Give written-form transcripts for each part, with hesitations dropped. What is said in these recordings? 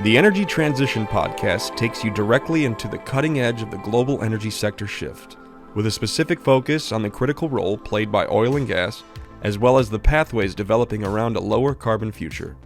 The Energy Transition Podcast takes you directly into the cutting edge of the global energy sector shift, with a specific focus on the critical role played by oil and gas, as well as the pathways developing around a lower carbon future.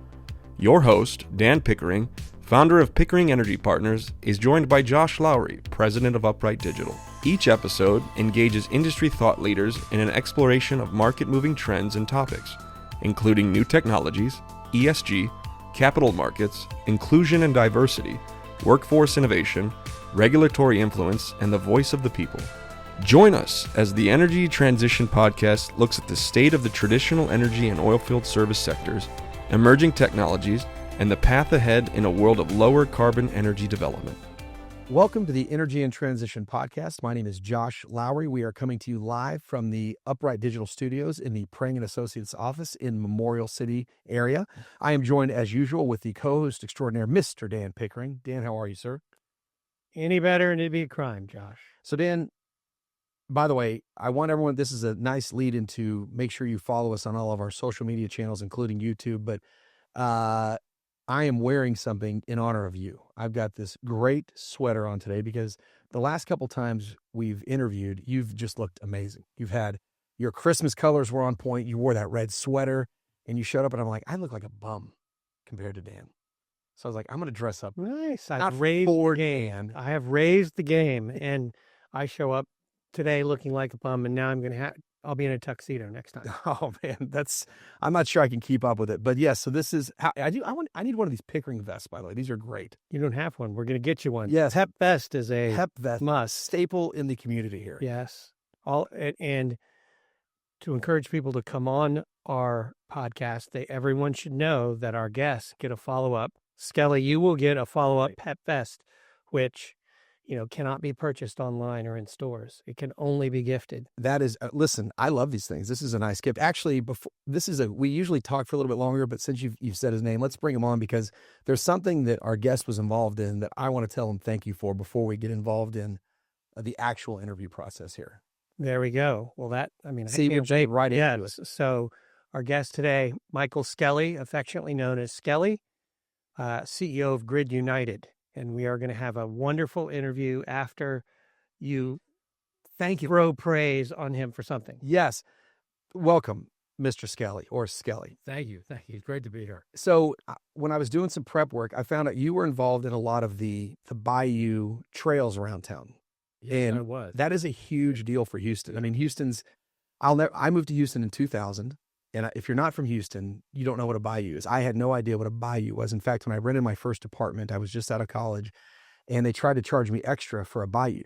Your host, Dan Pickering, founder of Pickering Energy Partners, is joined by Josh Lowrey, president of Upright Digital. Each episode engages industry thought leaders in an exploration of market-moving trends and topics, including new technologies, ESG, capital markets, inclusion and diversity, workforce innovation, regulatory influence, and the voice of the people. Join us as the Energy Transition Podcast looks at the state of the traditional energy and oilfield service sectors, emerging technologies, and the path ahead in a world of lower carbon energy development. Welcome to the Energy and Transition Podcast. My name is Josh Lowrey. We are coming to you live from the Upright Digital Studios in the Pickering and Associates office in Memorial City area. I am joined, as usual, with the co-host extraordinaire, Mr. Dan Pickering. Dan, how are you, sir? Any better and it'd be a crime, Josh. So, Dan, by the way, I want everyone, this is a nice lead into make sure you follow us on all of our social media channels, including YouTube, but I am wearing something in honor of you. I've got this great sweater on today because the last couple times we've interviewed, you've just looked amazing. You've had your Christmas colors were on point. You wore that red sweater and you showed up and I'm like, I look like a bum compared to Dan. So I was like, I'm going to dress up. Nice. Not I've raised for the game. Dan. I have raised the game, and I show up today looking like a bum, and now I'll be in a tuxedo next time. Oh man, I'm not sure I can keep up with it, but yes. So this is how I need one of these Pickering vests, by the way. These are great. You don't have one. We're going to get you one. Yes. Hep vest is a Hep vest must. staple in the community here. Yes. And to encourage people to come on our podcast, everyone should know that our guests get a follow-up. Skelly, you will get a follow-up Hep vest, which cannot be purchased online or in stores. It can only be gifted. That is, listen, I love these things. This is a nice gift. Actually, we usually talk for a little bit longer, but since you've said his name, let's bring him on because there's something that our guest was involved in that I want to tell him thank you for before we get involved in the actual interview process here. There we go. Well, I we'll jump right into it. So our guest today, Michael Skelly, affectionately known as Skelly, CEO of Grid United. And we are going to have a wonderful interview after you throw praise on him for something. Yes. Welcome, Mr. Skelly or Skelly. Thank you. It's great to be here. So when I was doing some prep work, I found out you were involved in a lot of the bayou trails around town. Yes, and I was. That is a huge deal for Houston. I mean, I moved to Houston in 2000. And if you're not from Houston, you don't know what a bayou is. I had no idea what a bayou was. In fact, when I rented my first apartment, I was just out of college, and they tried to charge me extra for a bayou.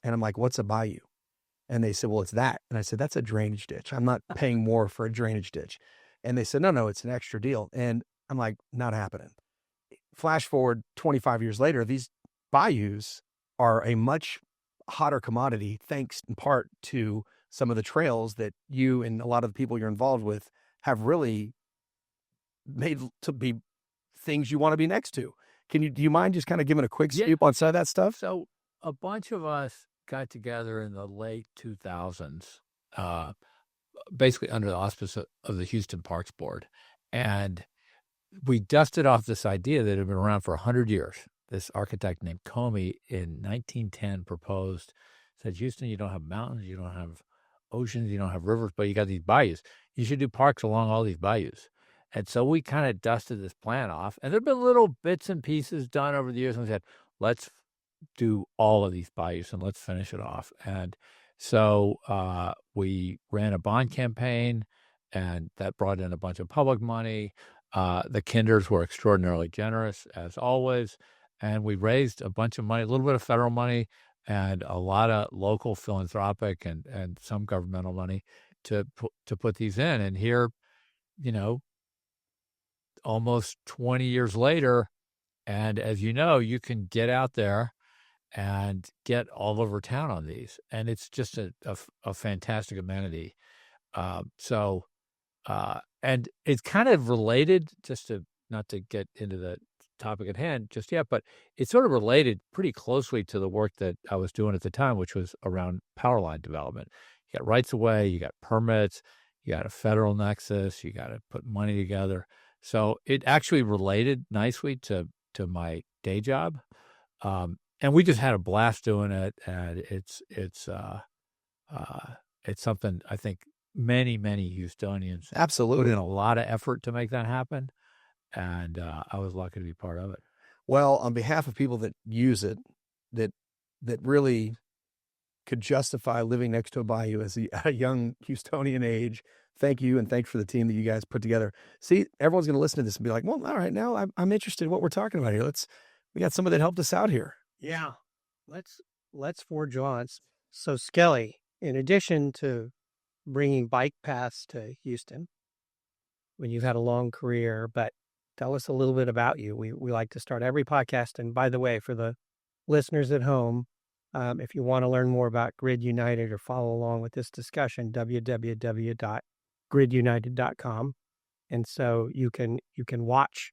And I'm like, what's a bayou? And they said, well, it's that. And I said, that's a drainage ditch. I'm not paying more for a drainage ditch. And they said, no, it's an extra deal. And I'm like, not happening. Flash forward 25 years later, these bayous are a much hotter commodity, thanks in part to some of the trails that you and a lot of the people you're involved with have really made to be things you want to be next to. Do you mind just kind of giving a quick scoop on some of that stuff? So a bunch of us got together in the late 2000s, basically under the auspice of the Houston Parks Board. And we dusted off this idea that had been around for 100 years. This architect named Comey in 1910 proposed, said, Houston, you don't have mountains, you don't have oceans, you don't have rivers, but you got these bayous. You should do parks along all these bayous. And so we kind of dusted this plan off. And there have been little bits and pieces done over the years. And we said, let's do all of these bayous and let's finish it off. And so we ran a bond campaign, and that brought in a bunch of public money. The Kinders were extraordinarily generous, as always. And we raised a bunch of money, a little bit of federal money, and a lot of local philanthropic and some governmental money to put these in. And here, almost 20 years later, and as you know, you can get out there and get all over town on these. And it's just a fantastic amenity. And it's kind of related, not to get into the topic at hand just yet, but it's sort of related pretty closely to the work that I was doing at the time, which was around power line development. You got rights of way, you got permits, you got a federal nexus, you got to put money together. So it actually related nicely to to my day job. And we just had a blast doing it. And it's something I think many Houstonians put Absolutely. in a lot of effort to make that happen. And I was lucky to be part of it. Well, on behalf of people that use it, that really could justify living next to a bayou as a young Houstonian age, thank you, and thanks for the team that you guys put together. See, everyone's going to listen to this and be like, well, all right, now I'm interested in what we're talking about here. We got somebody that helped us out here. Yeah. Let's forge on. So Skelly, in addition to bringing bike paths to Houston, when you've had a long career, but tell us a little bit about you. We like to start every podcast. And by the way, for the listeners at home, if you want to learn more about Grid United or follow along with this discussion, www.gridunited.com. And so you can watch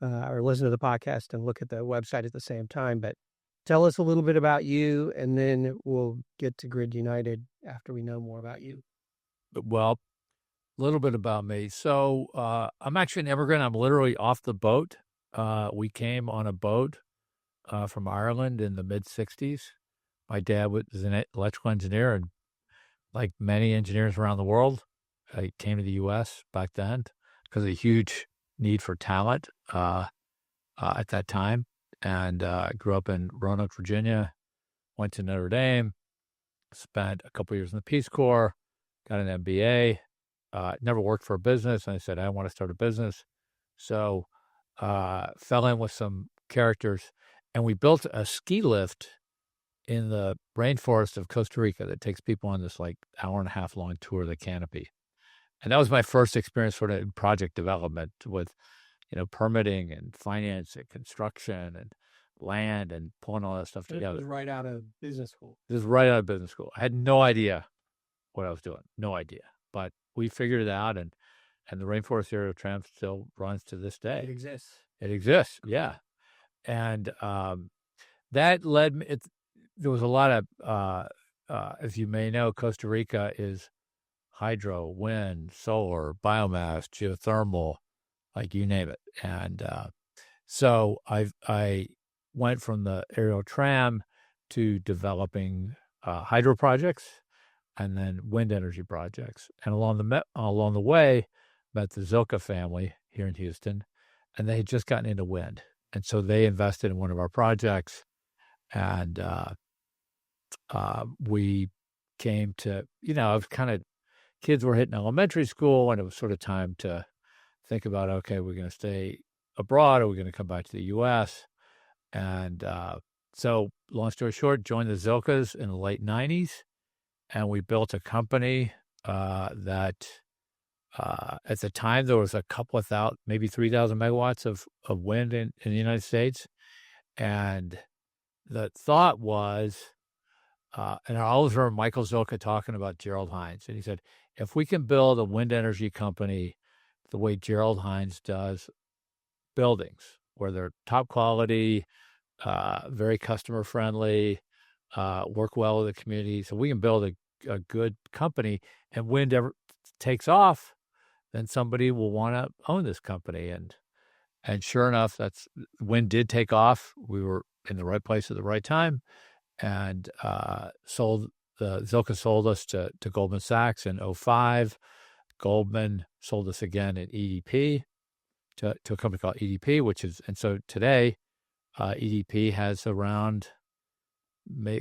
or listen to the podcast and look at the website at the same time. But tell us a little bit about you, and then we'll get to Grid United after we know more about you. Well, a little bit about me. So I'm actually an immigrant. I'm literally off the boat. We came on a boat from Ireland in the mid-'60s. My dad was an electrical engineer, and like many engineers around the world, he came to the U.S. back then because of a huge need for talent at that time. And grew up in Roanoke, Virginia, went to Notre Dame, spent a couple years in the Peace Corps, got an MBA, never worked for a business. And I said, I want to start a business. So fell in with some characters, and we built a ski lift in the rainforest of Costa Rica that takes people on this like hour-and-a-half long tour of the canopy. And that was my first experience sort of in project development with, permitting and finance and construction and land and pulling all that stuff together. It was right out of business school. This was right out of business school. I had no idea what I was doing. No idea. But we figured it out, and the Rainforest Aerial Tram still runs to this day. It exists. It exists, yeah. And that led me, there was a lot of, as you may know, Costa Rica is hydro, wind, solar, biomass, geothermal, like you name it. And so I went from the aerial tram to developing hydro projects and then wind energy projects. And along the way, met the Zilka family here in Houston, and they had just gotten into wind. And so they invested in one of our projects, and we came to, it was kind of, kids were hitting elementary school, and it was sort of time to think about, okay, we're going to stay abroad, or we're going to come back to the U.S. And so long story short, joined the Zilkas in the late 90s, and we built a company that at the time there was a couple of thousand, maybe 3,000 megawatts of wind in the United States. And the thought was, and I always remember Michael Zilka talking about Gerald Hines. And he said, if we can build a wind energy company the way Gerald Hines does buildings, where they're top quality, very customer friendly, work well with the community, so we can build a good company, and wind ever takes off, then somebody will want to own this company. And sure enough, wind did take off. We were in the right place at the right time, and Zilka sold us to Goldman Sachs in 2005. Goldman sold us again at EDP to a company called EDP, and so today EDP has around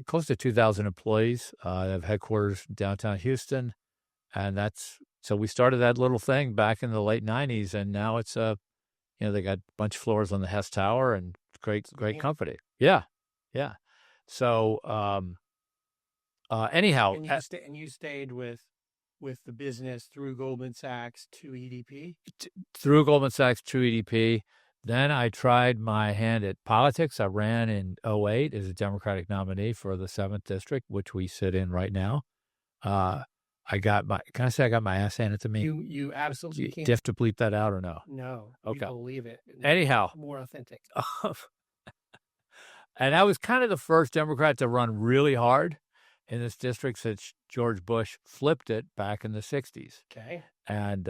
close to 2,000 employees. They have headquarters downtown Houston, and so we started that little thing back in the late 90s, and now it's they got a bunch of floors on the Hess Tower, and great company. Yeah. So anyhow, and you stayed with the business through Goldman Sachs to EDP? Through Goldman Sachs to EDP. Then I tried my hand at politics. I ran in 2008 as a Democratic nominee for the 7th District, which we sit in right now. Can I say I got my ass handed to me? You absolutely can't. Do you have to bleep that out or no? No. Okay. People leave it. Anyhow. More authentic. And I was kind of the first Democrat to run really hard in this district since George Bush flipped it back in the 60s. Okay. And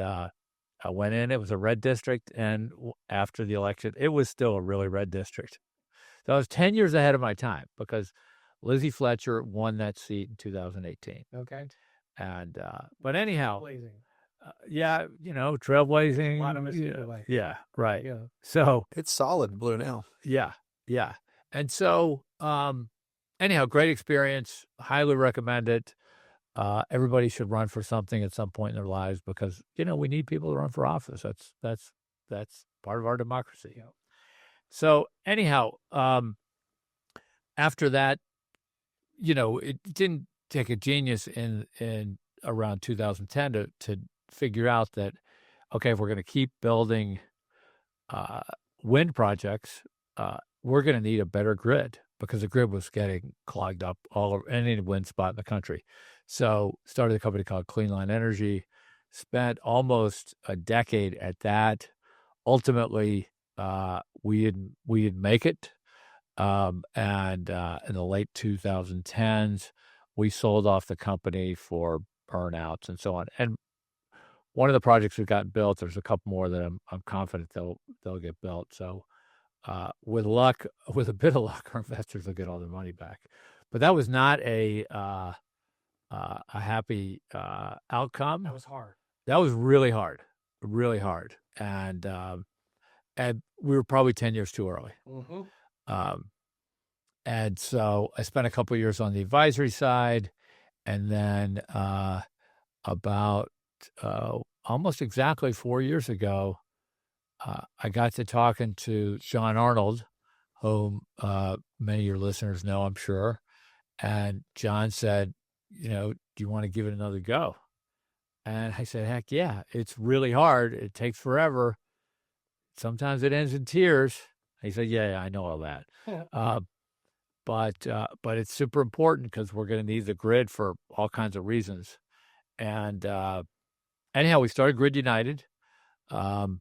I went in, it was a red district, and after the election, it was still a really red district. So I was 10 years ahead of my time because Lizzie Fletcher won that seat in 2018. Okay. And, but anyhow, Blazing. yeah, trailblazing. A lot of mosquito bites. Yeah, right. Yeah. So, It's solid blue now. yeah. And so, anyhow, great experience. Highly recommend it. Everybody should run for something at some point in their lives because, we need people to run for office. That's part of our democracy. Yeah. So anyhow, after that, it didn't take a genius in around 2010 to figure out that, okay, if we're going to keep building wind projects, we're going to need a better grid because the grid was getting clogged up all over any wind spot in the country. So started a company called Clean Line Energy, spent almost a decade at that. Ultimately, we didn't make it. And in the late 2010s, we sold off the company for earnouts and so on. And one of the projects we've gotten built, there's a couple more that I'm confident they'll get built. So with a bit of luck, our investors will get all their money back. But that was not a happy outcome. That was hard. That was really hard, and we were probably 10 years too early. Mm-hmm. And so I spent a couple of years on the advisory side, and then about almost exactly 4 years ago, I got to talking to John Arnold, whom many of your listeners know, I'm sure. And John said, do you want to give it another go? And I said, heck yeah, it's really hard. It takes forever. Sometimes it ends in tears. He said, yeah, I know all that. But it's super important because we're going to need the grid for all kinds of reasons. And anyhow, we started Grid United, and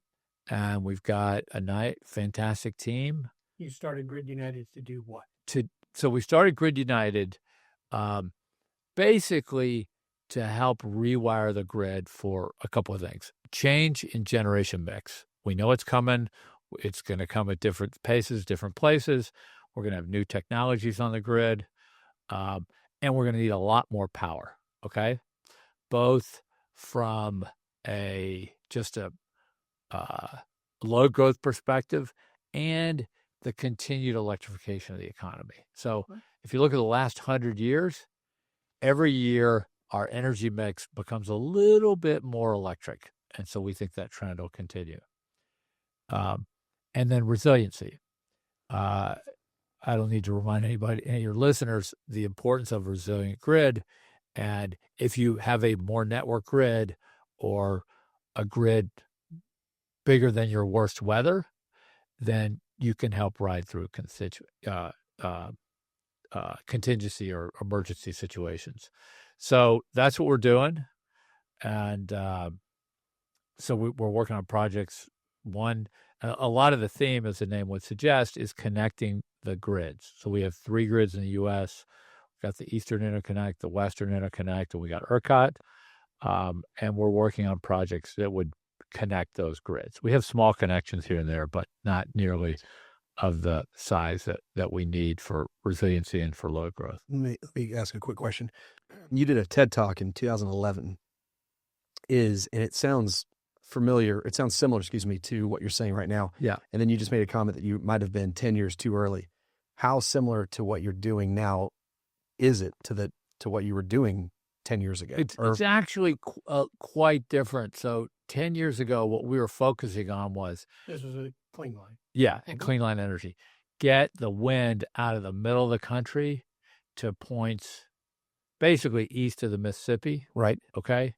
we've got a fantastic team. You started Grid United to do what? So we started Grid United basically to help rewire the grid for a couple of things. Change in generation mix. We know it's coming. It's going to come at different paces, different places. We're going to have new technologies on the grid, and we're going to need a lot more power, okay? Both from just a load growth perspective and the continued electrification of the economy. So if you look at the last 100 years, every year our energy mix becomes a little bit more electric. And so we think that trend will continue. And then resiliency. I don't need to remind any of your listeners, the importance of a resilient grid. And if you have a more network grid or a grid bigger than your worst weather, then you can help ride through contingency or emergency situations. So that's what we're doing. And so we're working on projects. One, a lot of the theme, as the name would suggest, is connecting the grids. So we have 3 grids in the U.S. We've got the Eastern Interconnect, the Western Interconnect, and we got ERCOT. And we're working on projects that would connect those grids. We have small connections here and there, but not nearly of the size that we need for resiliency and for load growth. Let me ask a quick question. You did a TED Talk in 2011. And it sounds familiar. It sounds similar, to what you're saying right now. Yeah. And then you just made a comment that you might have been 10 years too early. How similar to what you're doing now is it to what you were doing 10 years ago? It's actually quite different. So 10 years ago, what we were focusing on was... This was a clean line. Yeah, and Clean Line Energy. Get the wind out of the middle of the country to points basically east of the Mississippi. Right. Okay.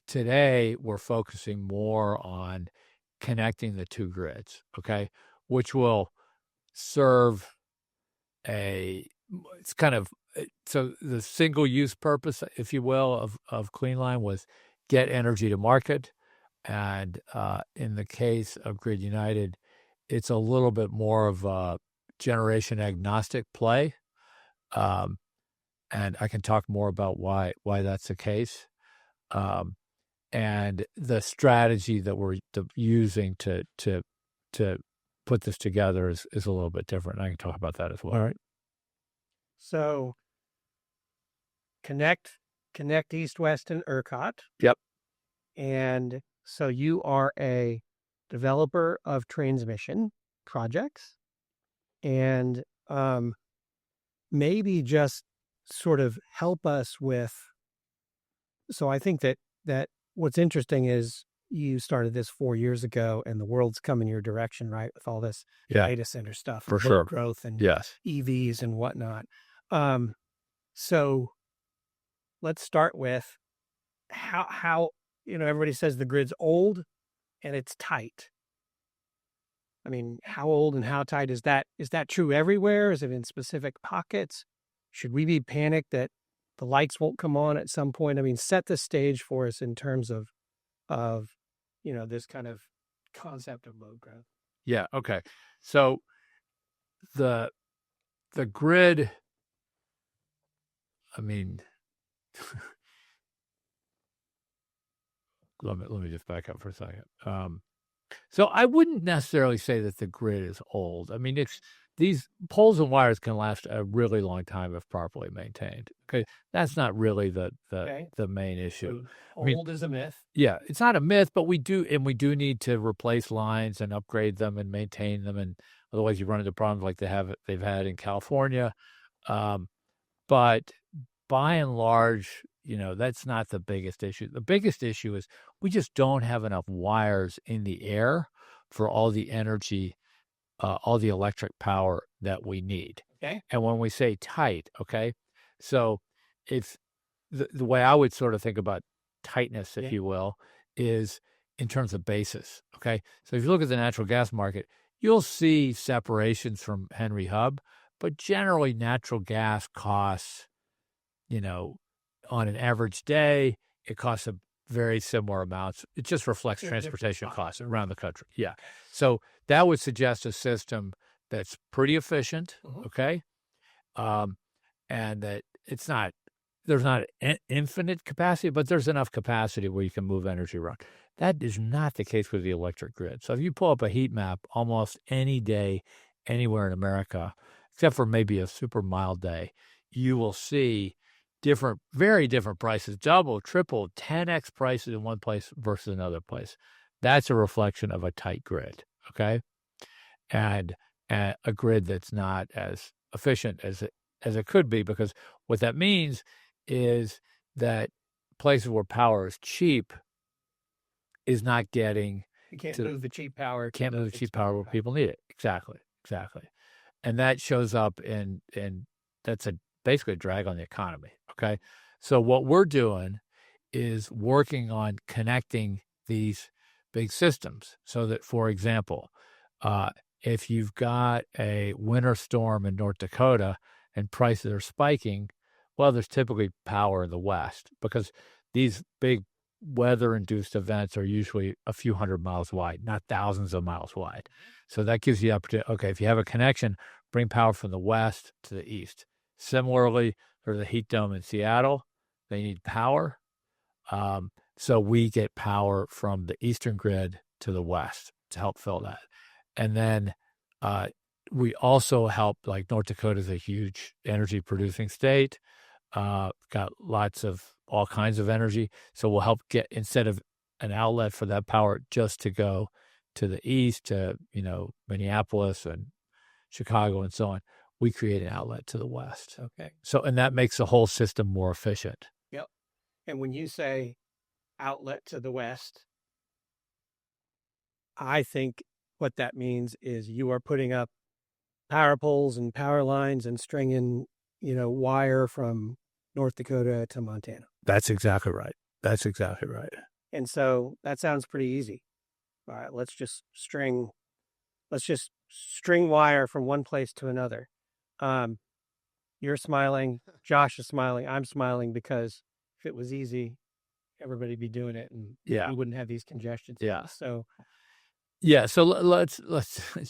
Today we're focusing more on connecting the 2 grids, okay, which will serve it's kind of, so the single use purpose, if you will, of Clean Line was get energy to market. And in the case of Grid United, it's a little bit more of a generation agnostic play. And I can talk more about why that's the case. And the strategy that we're using to put this together is a little bit different. I can talk about that as well. All right. So connect East, West, and ERCOT. Yep. And so you are a developer of transmission projects, and maybe just sort of help us with. So I think that what's interesting is you started this 4 years ago, and the world's coming your direction, right? With all this data center stuff, for and sure, growth, and yes, EVs and whatnot. So let's start with how everybody says the grid's old and it's tight. I mean, how old and how tight is that? Is that true everywhere? Is it in specific pockets? Should we be panicked that the lights won't come on at some point? I mean, set the stage for us in terms of this kind of concept of load growth. Yeah. Okay. So the grid, I mean, let me just back up for a second. So I wouldn't necessarily say that the grid is old. I mean, these poles and wires can last a really long time if properly maintained. Okay, that's not really the main issue. Old is a myth. Yeah, it's not a myth, but we do need to replace lines and upgrade them and maintain them, and otherwise you run into problems like they've had in California. But by and large, that's not the biggest issue. The biggest issue is we just don't have enough wires in the air for all the energy, all the electric power that we need. Okay. And when we say tight, okay, so it's the way I would sort of think about tightness, if you will, is in terms of basis. Okay. So if you look at the natural gas market, you'll see separations from Henry Hub, but generally natural gas costs, on an average day, it costs a very similar amounts. It just reflects transportation costs around the country. Yeah. So that would suggest a system that's pretty efficient. Okay. And that there's not an infinite capacity, but there's enough capacity where you can move energy around. That is not the case with the electric grid. So if you pull up a heat map almost any day, anywhere in America, except for maybe a super mild day, you will see very different prices, double, triple, 10x prices in one place versus another place. That's a reflection of a tight grid, okay? And a grid that's not as efficient as it could be, because what that means is that places where power is cheap is not getting... You can't move the cheap power. Can't move the cheap power where people need it. Exactly. And that shows up in that's basically a drag on the economy, okay? So what we're doing is working on connecting these big systems so that, for example, if you've got a winter storm in North Dakota and prices are spiking, well, there's typically power in the West, because these big weather-induced events are usually a few hundred miles wide, not thousands of miles wide. So that gives you the opportunity, okay, if you have a connection, bring power from the West to the East. Similarly, for the heat dome in Seattle, they need power. So we get power from the eastern grid to the West to help fill that. And then we also help, like North Dakota is a huge energy producing state, got lots of all kinds of energy. So we'll help get, instead of an outlet for that power just to go to the east, to, Minneapolis and Chicago and so on, we create an outlet to the West. Okay. So, and that makes the whole system more efficient. Yep. And when you say outlet to the West, I think what that means is you are putting up power poles and power lines and stringing, wire from North Dakota to Montana. That's exactly right. And so that sounds pretty easy. All right, let's just string wire from one place to another. You're smiling, Josh is smiling, I'm smiling, because if it was easy, everybody'd be doing it, and we wouldn't have these congestions. Yeah. So let's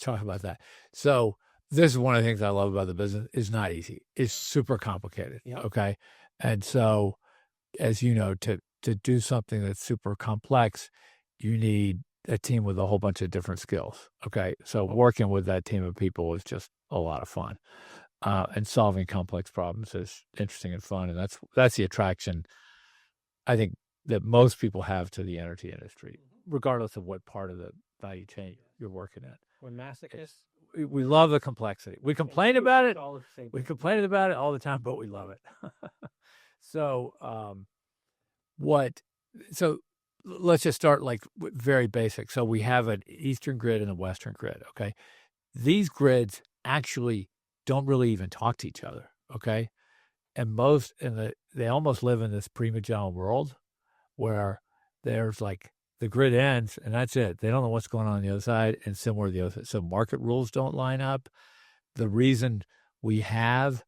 talk about that. So this is one of the things I love about the business. It's not easy. It's super complicated. Yep. Okay. And so, as you know, to do something that's super complex, you need a team with a whole bunch of different skills. Okay. So working with that team of people is just a lot of fun. And solving complex problems is interesting and fun. And that's the attraction, I think, that most people have to the energy industry, regardless of what part of the value chain you're working in. We're masochists. We love the complexity. We complain about it. All at the same We time. complain about it all the time, but we love it. So, so let's just start like very basic. So we have an Eastern grid and a Western grid. Okay. These grids actually don't really even talk to each other. Okay. And they almost live in this pre-Magellan world where there's like the grid ends and that's it. They don't know what's going on the other side, and similar to the other side. So market rules don't line up. The reason we have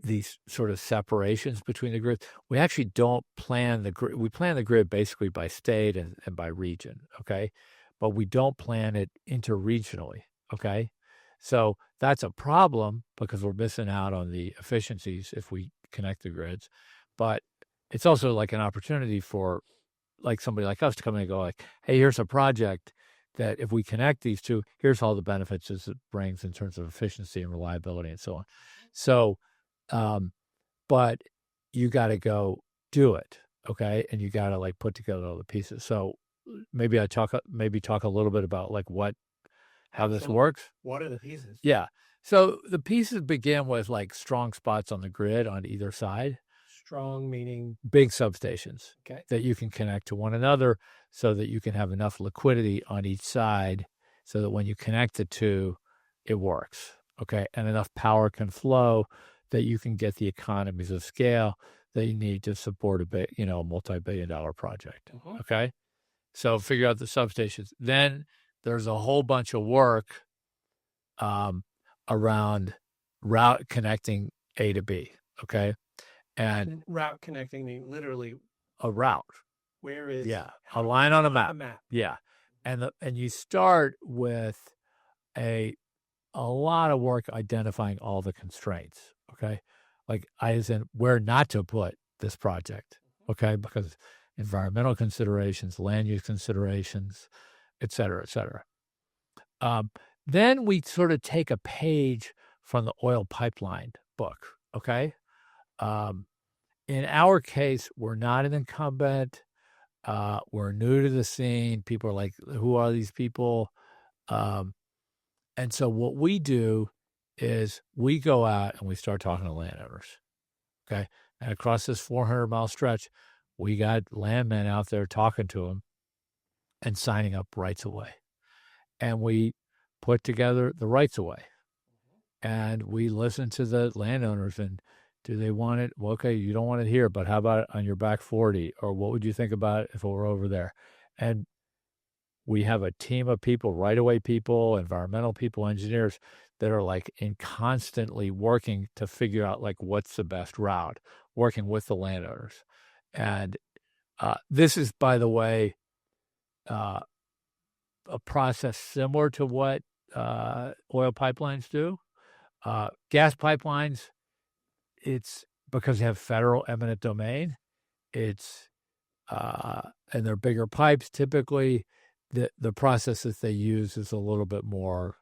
these sort of separations between the grids, we actually don't plan the grid. We plan the grid basically by state and by region, okay? But we don't plan it interregionally, okay? So that's a problem because we're missing out on the efficiencies if we connect the grids. But it's also like an opportunity for like somebody like us to come in and go like, hey, here's a project that if we connect these two, here's all the benefits it brings in terms of efficiency and reliability and so on. So, but you got to go do it, okay? And you got to like put together all the pieces. So maybe talk a little bit about like how this works. What are the pieces? Yeah. So the pieces begin with like strong spots on the grid on either side. Strong meaning big substations okay. that you can connect to one another so that you can have enough liquidity on each side so that when you connect the two, it works, okay? And enough power can flow that you can get the economies of scale that you need to support a multi-billion-dollar project, okay? So figure out the substations. Then there's a whole bunch of work around route connecting A to B, okay? And route connecting, literally a route. Where is a line on a map. A map. Yeah, and you start with a lot of work identifying all the constraints. Okay, like as in where not to put this project. Okay, because environmental considerations, land use considerations, et cetera, et cetera. Then we sort of take a page from the oil pipeline book. Okay. In our case, we're not an incumbent. We're new to the scene. People are like, who are these people? And so what we do is we go out and we start talking to landowners. Okay. And across this 400-mile stretch, we got landmen out there talking to them and signing up rights of way. And we put together the rights of way. And we listen to the landowners and do they want it? Well, okay, you don't want it here, but how about it on your back 40? Or what would you think about it if it were over there? And we have a team of people, right-of-way people, environmental people, engineers that are like constantly working to figure out like what's the best route, working with the landowners. And this is, by the way, a process similar to what oil pipelines do. Gas pipelines, it's because they have federal eminent domain. It's and they're bigger pipes. Typically, the process that they use is a little bit more,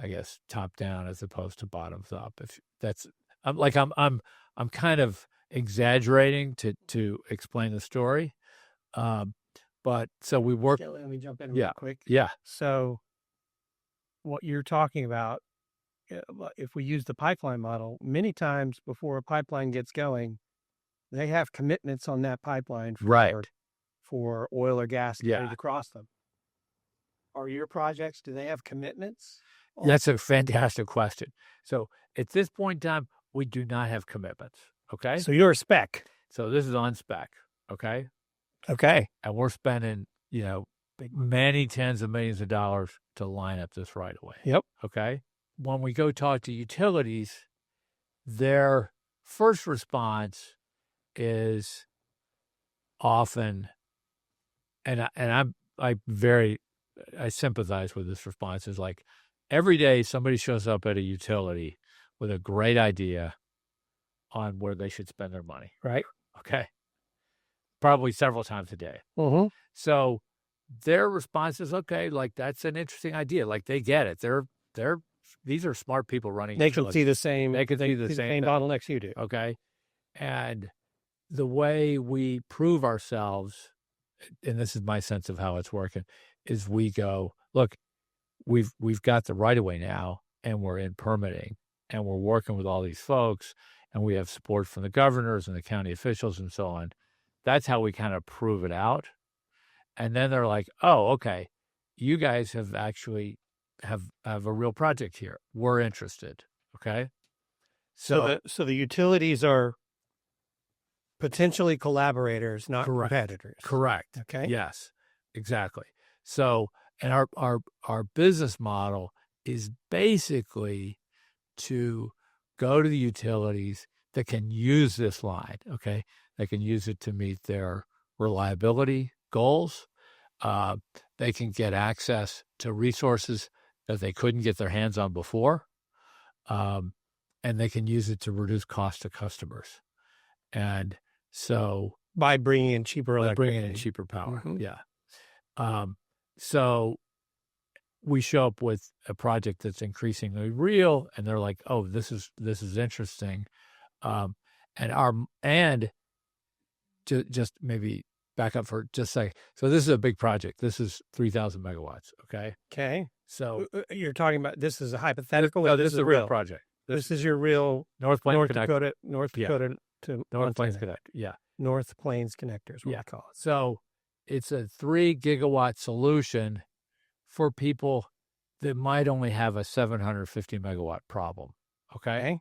I guess, top down as opposed to bottoms up. If that's, I'm kind of exaggerating to explain the story, but so we work. Let me jump in real quick. Yeah. So, what you're talking about, if we use the pipeline model, many times before a pipeline gets going, they have commitments on that pipeline for oil or gas to cross them. Are your projects, do they have commitments? That's a fantastic question. So at this point in time, we do not have commitments. Okay. So you're a spec. So this is on spec. Okay. Okay. And we're spending, many tens of millions of dollars to line up this right away. Yep. Okay. When we go talk to utilities, their first response is often, and I sympathize with this response, is like every day somebody shows up at a utility with a great idea on where they should spend their money. Right. Okay. probably several times a day. Mm-hmm. So their response is, okay, like that's an interesting idea. Like they get it. These are smart people running. They can utilities. see the same. They can see the same same bottlenecks you do. Okay. And the way we prove ourselves, and this is my sense of how it's working, is we go, look, we've got the right of way now, and we're in permitting, and we're working with all these folks, and we have support from the governors and the county officials and so on. That's how we kind of prove it out. And then they're like, oh, okay, you guys have actually have a real project here. We're interested. Okay. So the utilities are potentially collaborators, not Correct. competitors. Correct. Okay. Yes, exactly. So, and our business model is basically to go to the utilities that can use this line. Okay. They can use it to meet their reliability goals. They can get access to resources that they couldn't get their hands on before. And they can use it to reduce cost to customers. And so by bringing in cheaper electricity. Bringing in cheaper power. Mhm. Yeah. So we show up with a project that's increasingly real, and they're like, "Oh, this is interesting," and just maybe back up for just a second. So this is a big project. This is 3,000 megawatts. Okay. Okay. So You're talking about this is a hypothetical. no, or this is a real project. This is your real North Plains North Connect- Dakota to North Montana. Plains Connect. Yeah. North Plains connectors. What Yeah. we call it. So it's a 3 gigawatt solution for people that might only have a 750 megawatt problem. Okay. Okay.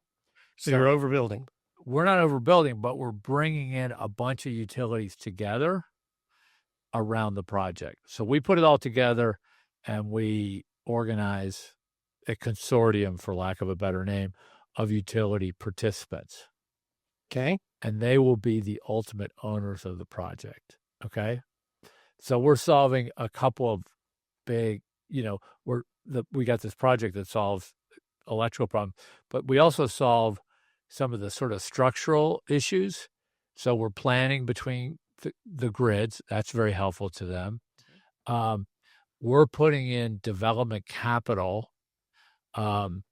So you're overbuilding. We're not overbuilding, but we're bringing in a bunch of utilities together around the project. So we put it all together and we organize a consortium, for lack of a better name, of utility participants. Okay. And they will be the ultimate owners of the project. Okay. So we're solving a couple of big, we got this project that solves electrical problems, but we also solve some of the sort of structural issues. So we're planning between the grids. That's very helpful to them. We're putting in development capital, and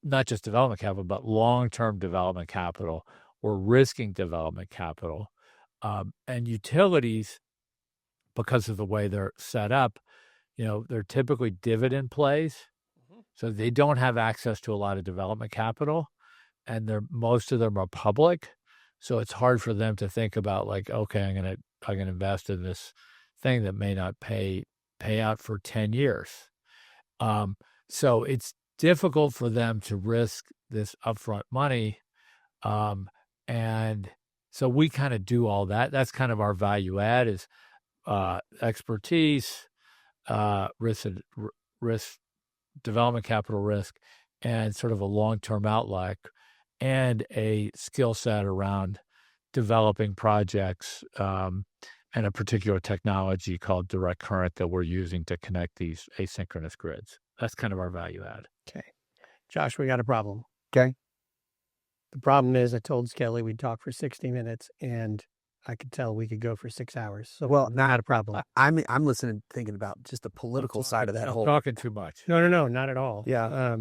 not just development capital, but long-term development capital. We're risking development capital. And utilities, because of the way they're set up, they're typically dividend plays. So they don't have access to a lot of development capital, and most of them are public. So it's hard for them to think about like, okay, I'm gonna invest in this thing that may not pay out for 10 years. So it's difficult for them to risk this upfront money. And so we kind of do all that. That's kind of our value add is expertise, risk, development capital risk, and sort of a long-term outlook, and a skill set around developing projects, and a particular technology called direct current that we're using to connect these asynchronous grids. That's kind of our value add. Okay. Josh, we got a problem. Okay. The problem is I told Skelly we'd talk for 60 minutes, and I could tell we could go for 6 hours. So, not a problem. I'm listening, thinking about just the political side of that whole. Talking too much. No, not at all. Yeah.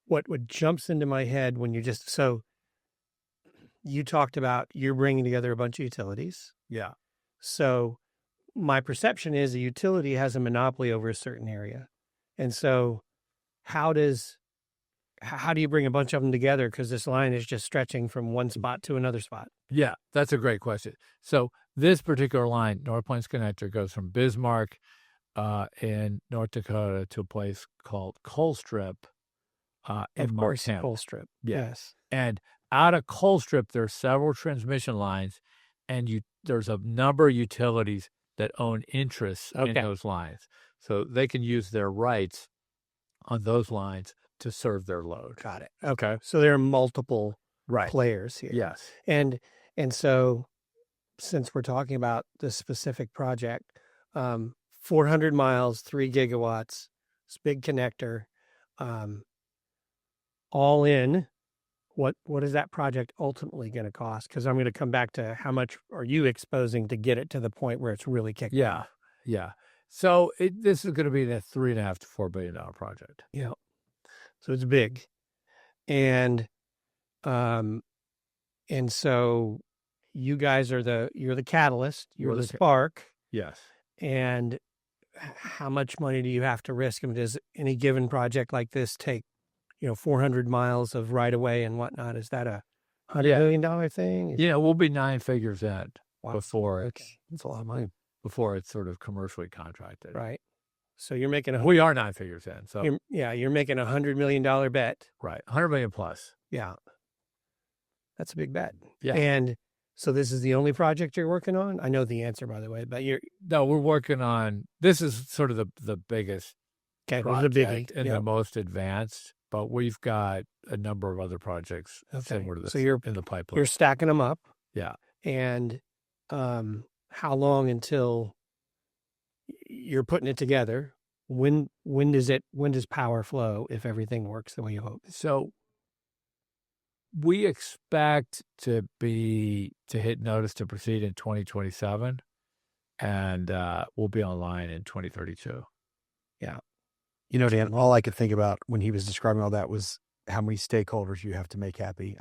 What jumps into my head when so you talked about you're bringing together a bunch of utilities. Yeah. So my perception is a utility has a monopoly over a certain area. And so how do you bring a bunch of them together? Because this line is just stretching from one spot to another spot. Yeah, that's a great question. So this particular line, North Plains Connector, goes from Bismarck in North Dakota to a place called Colstrip in Montana. Colstrip. Yeah. Yes. And out of Colstrip, there's several transmission lines, and there's a number of utilities that own interests in those lines. So they can use their rights on those lines to serve their load. Got it. Okay. So there are multiple players here. Yes. And so since we're talking about this specific project, 400 miles, 3 gigawatts, this big connector, all in, what is that project ultimately going to cost? Because I'm going to come back to how much are you exposing to get it to the point where it's really kicking Yeah. off? Yeah. So this is going to be a $3.5 to $4 billion project. Yeah. So it's big. And so you guys are you're the catalyst, you're the spark. Yes. And how much money do you have to risk? I mean, does any given project like this take, 400 miles of right of way and whatnot? Is that a $100 million thing? Yeah, we'll be 9 figures in before That's a lot of money. before it's sort of commercially contracted. Right. So you're making we are 9 figures in. So you're making $100 million bet. Right. 100 million plus. Yeah. That's a big bet. Yeah. And so this is the only project you're working on? I know the answer, by the way, but No, we're working on, this is sort of the biggest project and the most advanced, but we've got a number of other projects similar to this in the pipeline. You're stacking them up. Yeah. And how long until you're putting it together? When does power flow if everything works the way you hope? So we expect to hit notice to proceed in 2027, and we'll be online in 2032. Yeah. Dan, all I could think about when he was describing all that was how many stakeholders you have to make happy.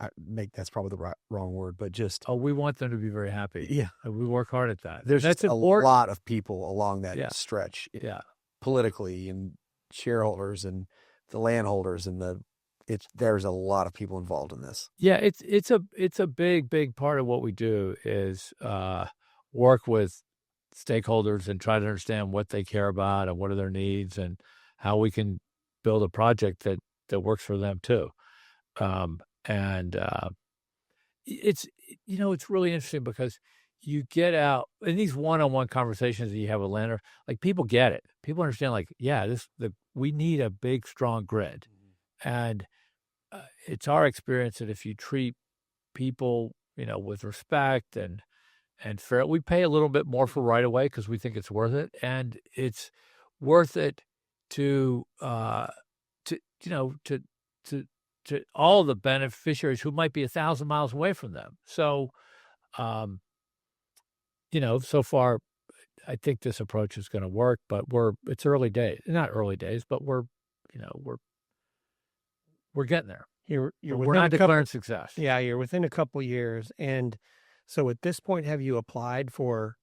That's probably the wrong word, but just... Oh, we want them to be very happy. Yeah. We work hard at that. There's just a lot of people along that stretch. Yeah. Politically, and shareholders and the landholders and there's a lot of people involved in this. Yeah, it's a big part of what we do is work with stakeholders and try to understand what they care about and what are their needs and how we can build a project that works for them too. It's really interesting because you get out in these one-on-one conversations that you have with landlords, like people get it. People understand, like, we need a big, strong grid. And it's our experience that if you treat people, with respect and fair, we pay a little bit more for right away because we think it's worth it. And it's worth it to all the beneficiaries who might be 1,000 miles away from them. So, so far, I think this approach is going to work, but it's early days. Not early days, but we're getting there. We're not declaring success. Yeah, you're within a couple years. And so at this point, have you applied for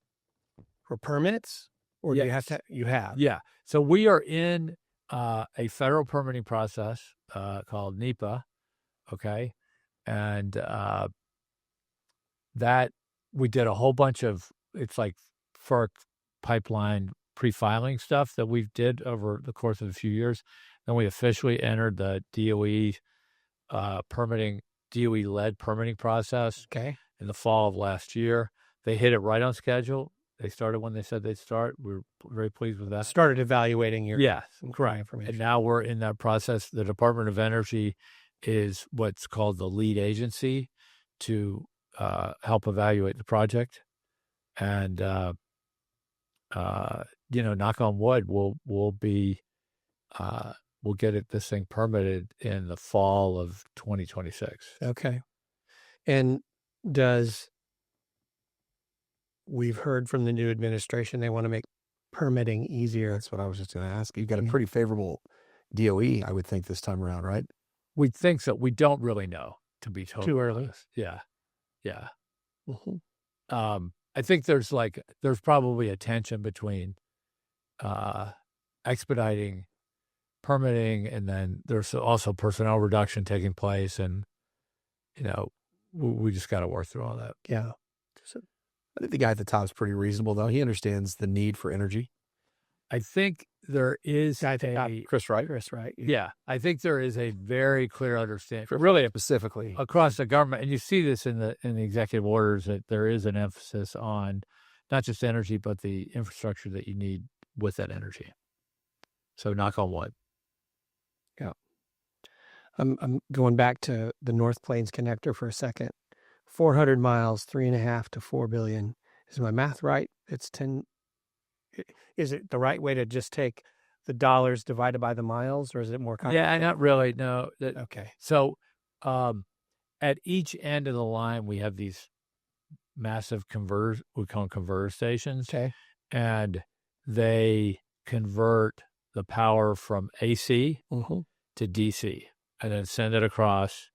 permits? Or do you have to? You have? Yeah. So we are in a federal permitting process called NEPA, okay? And that we did a whole bunch of, it's like FERC pipeline pre-filing stuff that we did over the course of a few years. Then we officially entered the DOE DOE-led permitting process in the fall of last year. They hit it right on schedule. They started when they said they'd start. We were very pleased with that. Started evaluating your correct information. And now we're in that process. The Department of Energy is what's called the lead agency to help evaluate the project. And knock on wood, we'll get this thing permitted in the fall of 2026. Okay. And we've heard from the new administration, they want to make permitting easier. That's what I was just going to ask. You've got a pretty favorable DOE, I would think, this time around, right? We think so. We don't really know, to be totally too early. Honest. Yeah. Mm-hmm. I think there's probably a tension between expediting permitting, and then there's also personnel reduction taking place, and we just got to work through all that. Yeah. I think the guy at the top is pretty reasonable, though. He understands the need for energy. I think there is Chris Wright. Yeah, I think there is a very clear understanding, really specifically across the government, and you see this in the executive orders, that there is an emphasis on not just energy but the infrastructure that you need with that energy. So, knock on wood. Yeah, I'm going back to the North Plains connector for a second. 400 miles, 3.5 to 4 billion. Is my math right? It's 10. Is it the right way to just take the dollars divided by the miles, or is it more complicated? Yeah, not really. No. Okay. So, at each end of the line, we have these massive we call them converter stations. Okay. And they convert the power from AC to DC and then send it across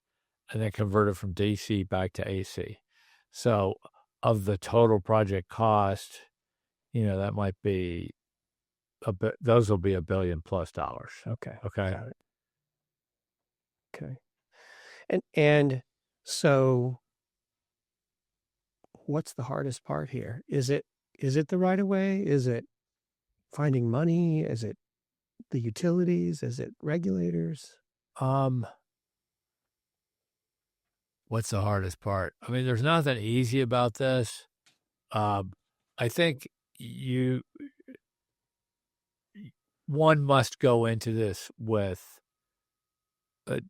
and then convert it from DC back to AC. So of the total project cost, that might be those will be $1 billion plus. Okay. Okay. Got it. Okay. And so what's the hardest part here? Is it the right of way? Is it finding money? Is it the utilities? Is it regulators? What's the hardest part? I mean, there's nothing easy about this. I think one must go into this with a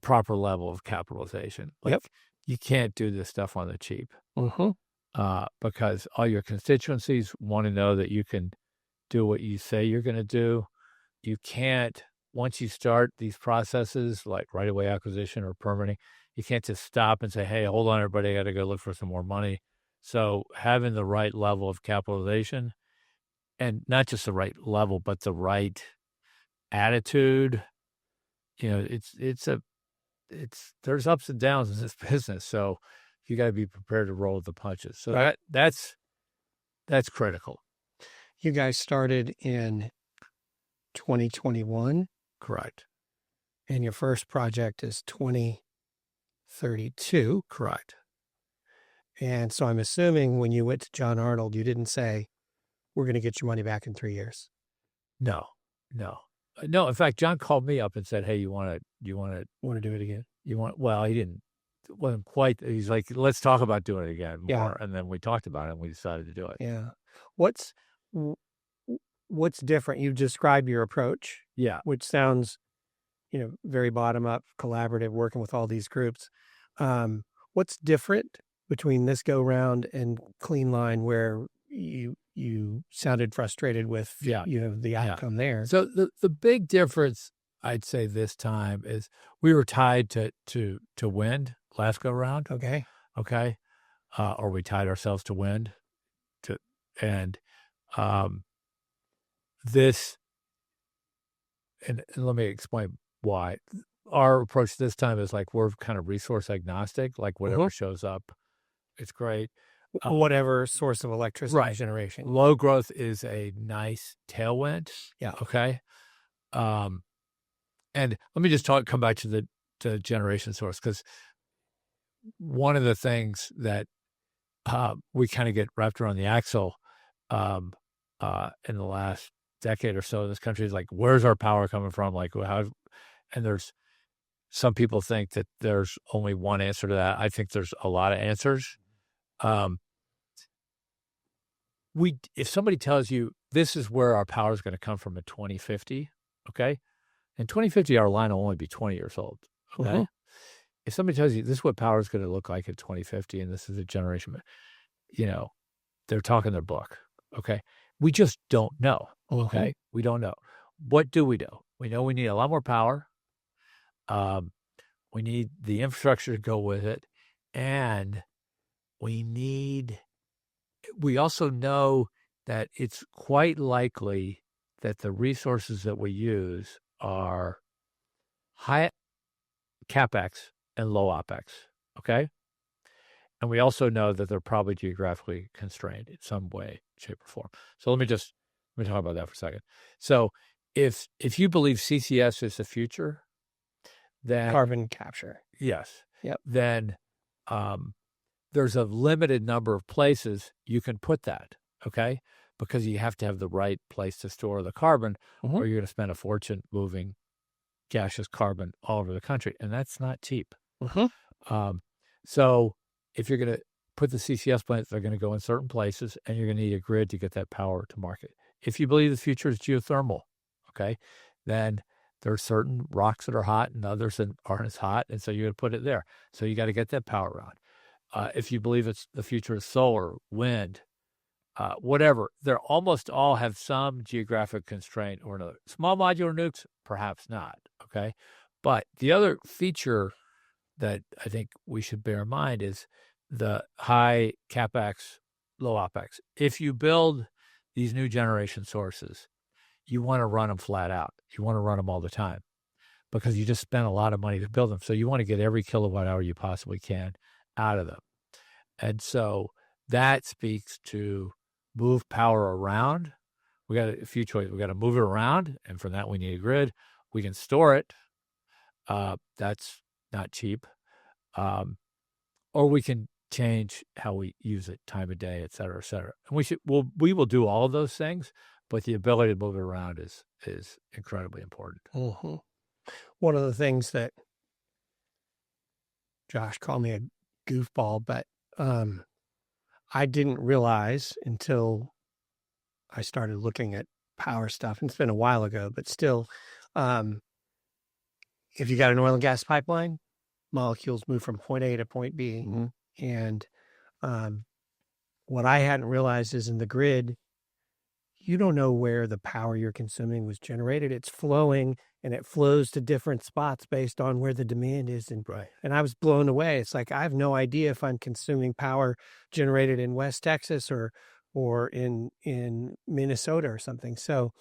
proper level of capitalization. You can't do this stuff on the cheap. Because all your constituencies want to know that you can do what you say you're going to do. You can't, once you start these processes like right-of-way acquisition or permitting, you can't just stop and say, hey, hold on, everybody, I got to go look for some more money. So having the right level of capitalization, and not just the right level, but the right attitude, there's ups and downs in this business. So you got to be prepared to roll with the punches. So that's critical. You guys started in 2021. Correct. And your first project is 2032. Correct. And so I'm assuming when you went to John Arnold, you didn't say, we're going to get your money back in 3 years. No. In fact, John called me up and said, hey, you want to do it again? He wasn't quite, he's like, let's talk about doing it again more. Yeah. And then we talked about it and we decided to do it. Yeah. What's different? You describe your approach. Yeah. Which sounds, very bottom up, collaborative, working with all these groups. What's different between this go round and Clean Line, where you sounded frustrated with, the outcome there? So the big difference, I'd say this time, is we were tied to wind last go round. Okay. Or we tied ourselves to wind. This, and let me explain why. Our approach this time is like we're kind of resource agnostic, like whatever shows up, it's great. Whatever source of electricity generation. Low growth is a nice tailwind. Yeah. Okay. And let me just come back to the generation source, because one of the things that we kind of get wrapped around the axle in the last decade or so in this country is like, where's our power coming from? Like, how? And there's some people think that there's only one answer to that. I think there's a lot of answers. If somebody tells you this is where our power is going to come from in 2050, okay? In 2050, our line will only be 20 years old, okay? If somebody tells you this is what power is going to look like in 2050 and this is a generation, they're talking their book, okay? We just don't know, okay? We don't know. What do we know? We know we need a lot more power. We need the infrastructure to go with it. And we also know that it's quite likely that the resources that we use are high CapEx and low OpEx, okay? And we also know that they're probably geographically constrained in some way, shape, or form. So let me talk about that for a second. So if you believe CCS is the future, then carbon capture. Yes. Yep. Then there's a limited number of places you can put that, okay? Because you have to have the right place to store the carbon, or you're going to spend a fortune moving gaseous carbon all over the country, and that's not cheap. So if you're going to put the CCS plants, they're going to go in certain places, and you're going to need a grid to get that power to market. If you believe the future is geothermal, okay, then there's certain rocks that are hot and others that aren't as hot, and so you're going to put it there. So you got to get that power around. If you believe it's the future is solar, wind, whatever, they almost all have some geographic constraint or another. Small modular nukes, perhaps not, okay? But the other feature that I think we should bear in mind is the high CapEx, low OpEx. If you build these new generation sources, you want to run them flat out. You want to run them all the time because you just spent a lot of money to build them. So you want to get every kilowatt hour you possibly can out of them. And so that speaks to move power around. We got a few choices. We got to move it around, and for that we need a grid. We can store it. That's not cheap. Or we can change how we use it, time of day, et cetera, et cetera. And we will do all of those things, but the ability to move it around is incredibly important. Mm-hmm. One of the things that Josh called me a goofball, but I didn't realize until I started looking at power stuff, and it's been a while ago, but still, if you got an oil and gas pipeline, molecules move from point A to point B. Mm-hmm. And what I hadn't realized is in the grid, you don't know where the power you're consuming was generated. It's flowing, and it flows to different spots based on where the demand is. And I was blown away. It's like, I have no idea if I'm consuming power generated in West Texas or in Minnesota or something. So,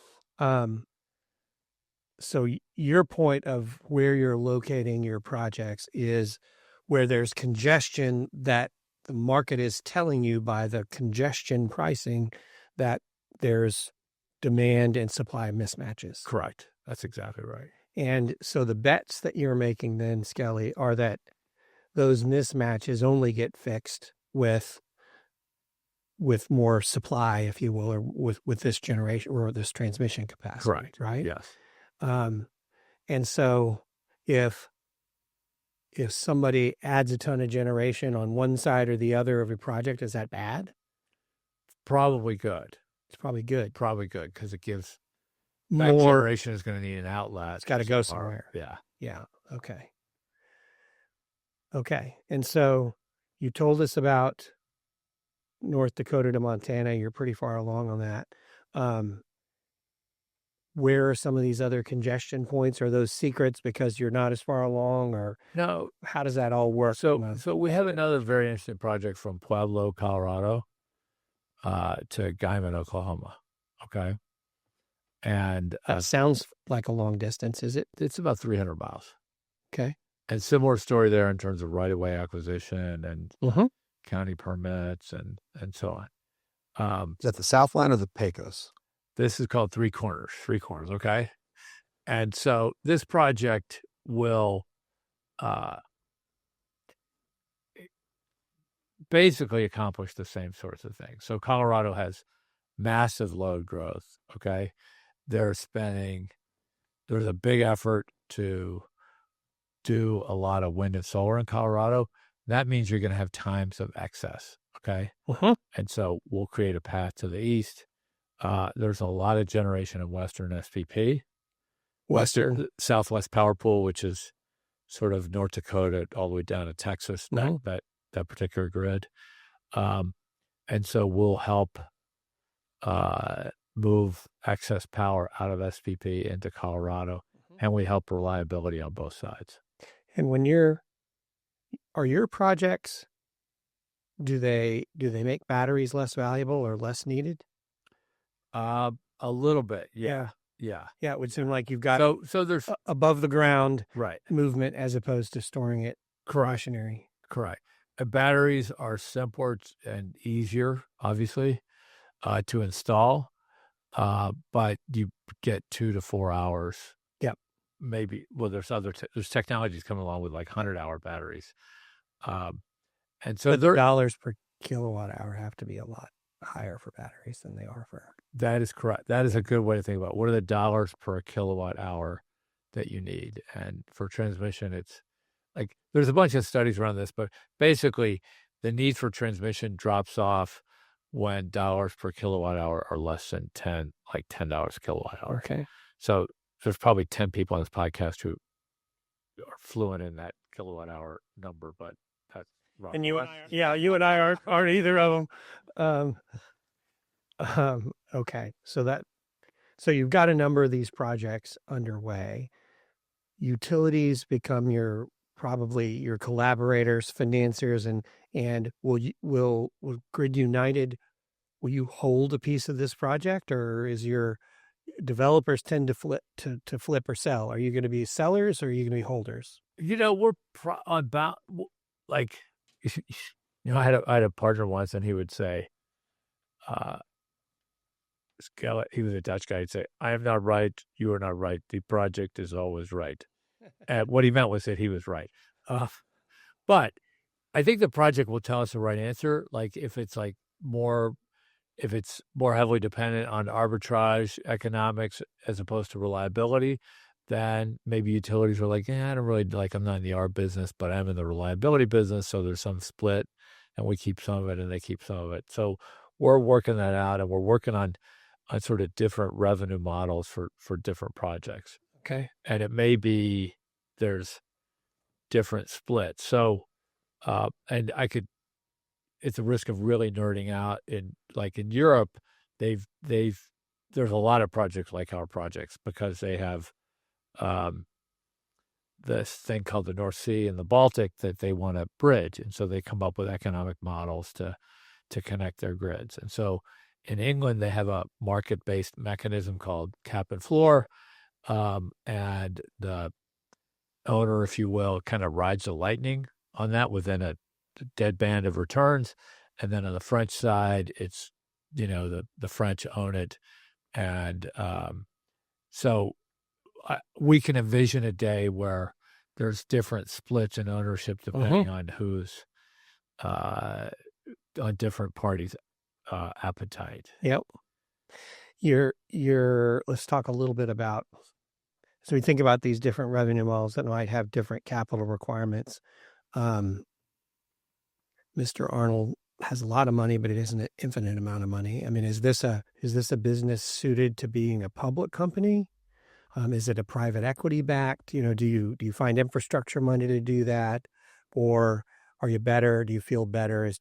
so your point of where you're locating your projects is where there's congestion that the market is telling you by the congestion pricing that there's demand and supply mismatches. Correct. That's exactly right. And so the bets that you're making then, Skelly, are that those mismatches only get fixed with more supply, if you will, or with this generation or this transmission capacity. Correct. Right? Yes. And so if somebody adds a ton of generation on one side or the other of a project, is that bad? Probably good. It's probably good. Probably good because it gives More that generation is going to need an outlet. It's got to go somewhere. Yeah. Yeah. Okay. Okay. And so you told us about North Dakota to Montana. You're pretty far along on that. Where are some of these other congestion points? Are those secrets because you're not as far along, or no? How does that all work? So we have another very interesting project from Pueblo, Colorado, to Guyman, Oklahoma. Okay, and that sounds like a long distance. Is it? It's about 300 miles. Okay, and similar story there in terms of right-of-way acquisition and county permits and so on. Is that the South Line or the Pecos? This is called Three Corners, okay? And so this project will basically accomplish the same sorts of things. So Colorado has massive load growth, okay? There's a big effort to do a lot of wind and solar in Colorado. That means you're going to have times of excess, okay? And so we'll create a path to the east. There's a lot of generation in Western SPP. Southwest Power Pool, which is sort of North Dakota all the way down to Texas, that particular grid. And so we'll help move excess power out of SPP into Colorado, and we help reliability on both sides. And are your projects, do they make batteries less valuable or less needed? A little bit, yeah. It would seem like you've got so there's above the ground right movement as opposed to storing it stationary. Correct. Batteries are simpler and easier, obviously, to install, but you get 2 to 4 hours. Yep. Maybe. Well, there's technologies coming along with like 100-hour batteries, and so the dollars per kilowatt hour have to be a lot higher for batteries than they are for. That is correct. That is a good way to think about it. What are the dollars per kilowatt hour that you need? And for transmission, it's like there's a bunch of studies around this, but basically the need for transmission drops off when dollars per kilowatt hour are less than $10 a kilowatt hour. Okay. So there's probably 10 people on this podcast who are fluent in that kilowatt hour number, but that's wrong. And you and I aren't either of them. Okay. So you've got a number of these projects underway. Utilities become your probably your collaborators, financiers, and will Grid United, will you hold a piece of this project, or is your developers tend to flip or sell? Are you going to be sellers, or are you going to be holders? We're about like, I had a partner once, and he would say, Skelly, he was a Dutch guy. He'd say, "I am not right. You are not right. The project is always right." And what he meant was that he was right. But I think the project will tell us the right answer. Like if it's more heavily dependent on arbitrage economics as opposed to reliability, then maybe utilities are like, I don't really I'm not in the arb business, but I'm in the reliability business. So there's some split, and we keep some of it and they keep some of it. So we're working that out, and we're working on sort of different revenue models for different projects. Okay. And it may be there's different splits. So, and it's a risk of really nerding out in Europe, there's a lot of projects like our projects because they have this thing called the North Sea and the Baltic that they want to bridge. And so they come up with economic models to connect their grids. And so in England, they have a market-based mechanism called cap and floor. And the owner, if you will, kind of rides the lightning on that within a dead band of returns. And then on the French side, it's, the French own it. And so we can envision a day where there's different splits in ownership depending on who's on different parties' appetite. Yep. Let's talk a little bit about, so we think about these different revenue models that might have different capital requirements. Mr. Arnold has a lot of money, but it isn't an infinite amount of money. I mean, is this a business suited to being a public company? Is it a private equity backed? Do you find infrastructure money to do that, or do you feel better as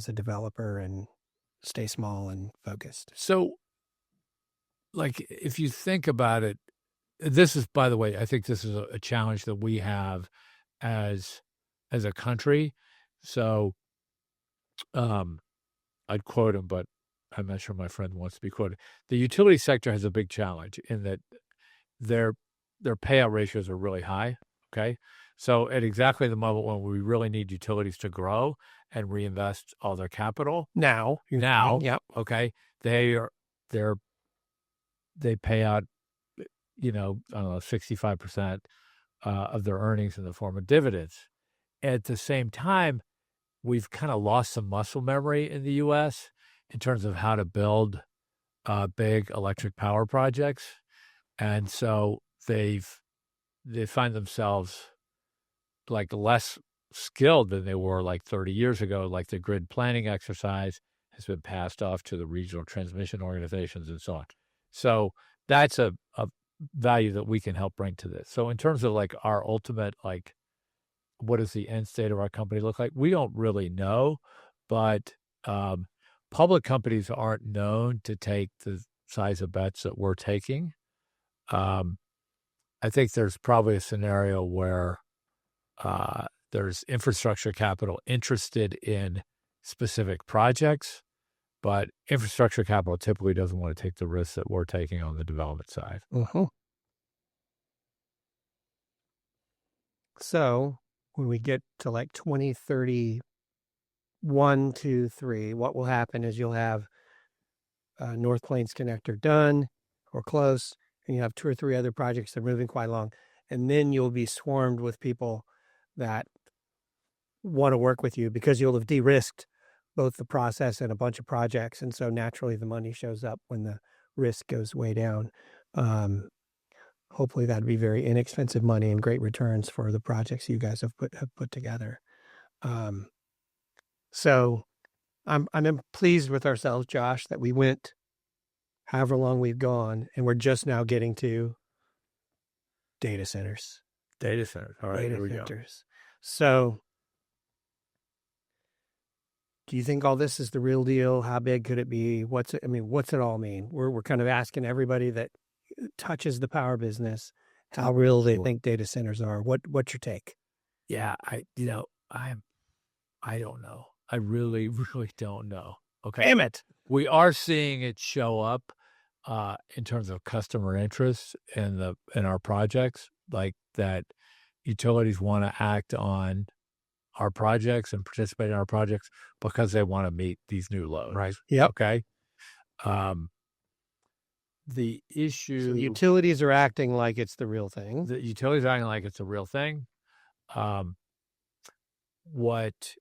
a developer and stay small and focused? So, if you think about it, this is, by the way, I think this is a challenge that we have as a country. So, I'd quote him, but I'm not sure my friend wants to be quoted. The utility sector has a big challenge in that their payout ratios are really high. Okay. So at exactly the moment when we really need utilities to grow and reinvest all their capital now, yep. Okay. They pay out, I don't know, 65% of their earnings in the form of dividends. At the same time, we've kind of lost some muscle memory in the U.S. in terms of how to build big electric power projects. And so they find themselves less skilled than they were 30 years ago. The grid planning exercise has been passed off to the regional transmission organizations and so on. So that's a value that we can help bring to this. So in terms of our ultimate, what does the end state of our company look like? We don't really know, but public companies aren't known to take the size of bets that we're taking. I think there's probably a scenario where there's infrastructure capital interested in specific projects, but infrastructure capital typically doesn't want to take the risks that we're taking on the development side. So when we get to 2031, 2, 3, what will happen is you'll have North Plains Connector done or close, and you have 2 or 3 other projects that are moving quite along, and then you'll be swarmed with people that want to work with you because you'll have de-risked both the process and a bunch of projects, and so naturally the money shows up when the risk goes way down. Hopefully that'd be very inexpensive money and great returns for the projects you guys have put together. So I'm pleased with ourselves, Josh, that we went however long we've gone, and we're just now getting to data centers. Data centers. All right, here we go. So do you think all this is the real deal? How big could it be? What's it all mean? We're kind of asking everybody that touches the power business how real they think data centers are. What's your take? Yeah, I don't know. I really, really don't know. Okay. Damn it. We are seeing it show up in terms of customer interest in our projects, like that utilities want to act on our projects and participate in our projects because they want to meet these new loads. Right. Yep. Okay. The issue, So utilities are acting like it's the real thing. the utilities are acting like it's a real thing. What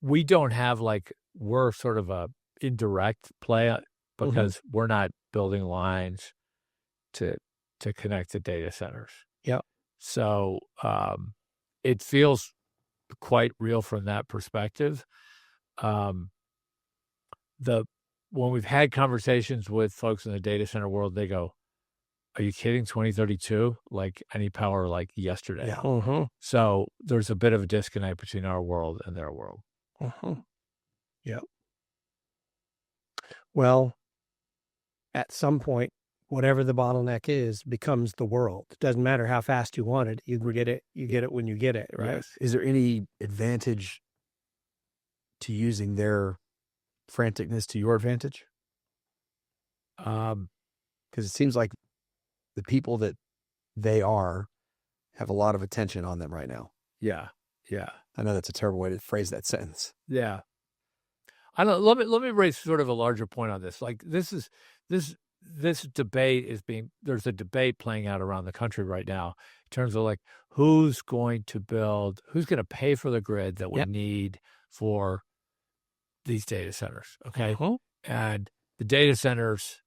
we don't have, like, we're sort of a indirect play because we're not building lines to connect to data centers. Yep. So it feels quite real from that perspective. When we've had conversations with folks in the data center world, they go, "Are you kidding? 2032? Like, I need power like yesterday." Yeah. Mm-hmm. So there's a bit of a disconnect between our world and their world. Mm-hmm. Yep. Well, at some point, whatever the bottleneck is becomes the world. It doesn't matter how fast you want it. You get it when you get it, right? Yes. Is there any advantage to using their franticness to your advantage? Because it seems like the people that they are have a lot of attention on them right now. Yeah. Yeah. I know that's a terrible way to phrase that sentence. Yeah. I don't. Let me raise sort of a larger point on this. Like, this debate there's a debate playing out around the country right now in terms of, like, who's going to pay for the grid that we need for these data centers. Okay. And the data centers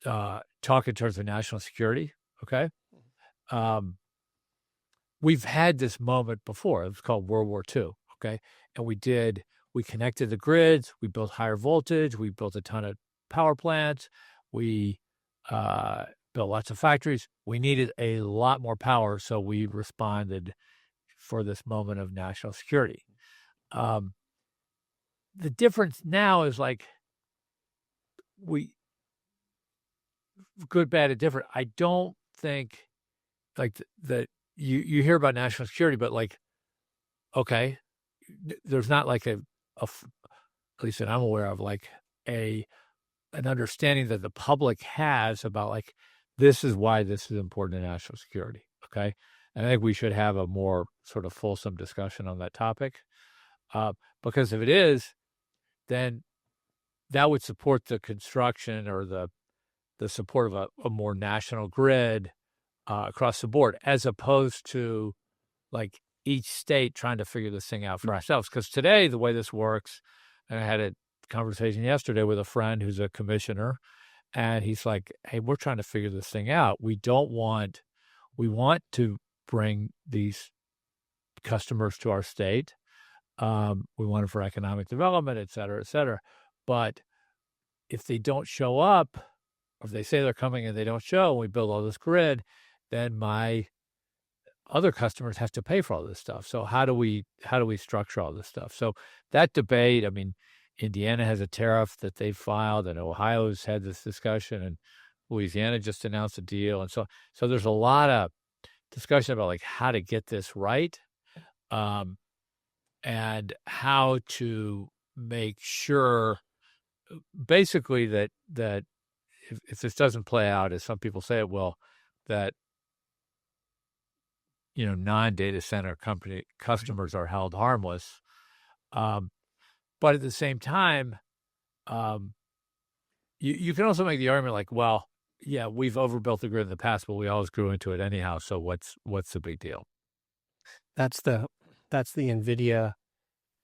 talk in terms of national security. Okay. We've had this moment before. It was called World War II. Okay. And we connected the grids, we built higher voltage, we built a ton of power plants, we built lots of factories. We needed a lot more power, so we responded for this moment of national security. The difference now is, like, good, bad, and different. I don't think, like, that you hear about national security, but, like, okay, there's not like at least that I'm aware of, like an understanding that the public has about, like, this is why this is important to national security. Okay. And I think we should have a more sort of fulsome discussion on that topic. Because if it is, then that would support the construction or the support of a more national grid across the board, as opposed to, like, each state trying to figure this thing out for ourselves. Because today, the way this works, and I had a conversation yesterday with a friend who's a commissioner, and he's like, "Hey, we're trying to figure this thing out. We want to bring these customers to our state. We want it for economic development, et cetera, et cetera. But if they don't show up, or if they say they're coming and they don't show, and we build all this grid, then my other customers have to pay for all this stuff. So how do we structure all this stuff?" So that debate, I mean, Indiana has a tariff that they filed, and Ohio's had this discussion, and Louisiana just announced a deal. And so there's a lot of discussion about, like, how to get this right, and how to make sure, basically, that if this doesn't play out as some people say it will, that, non-data center company customers are held harmless. But at the same time, you can also make the argument, like, well, yeah, we've overbuilt the grid in the past, but we always grew into it anyhow. So what's the big deal? That's the NVIDIA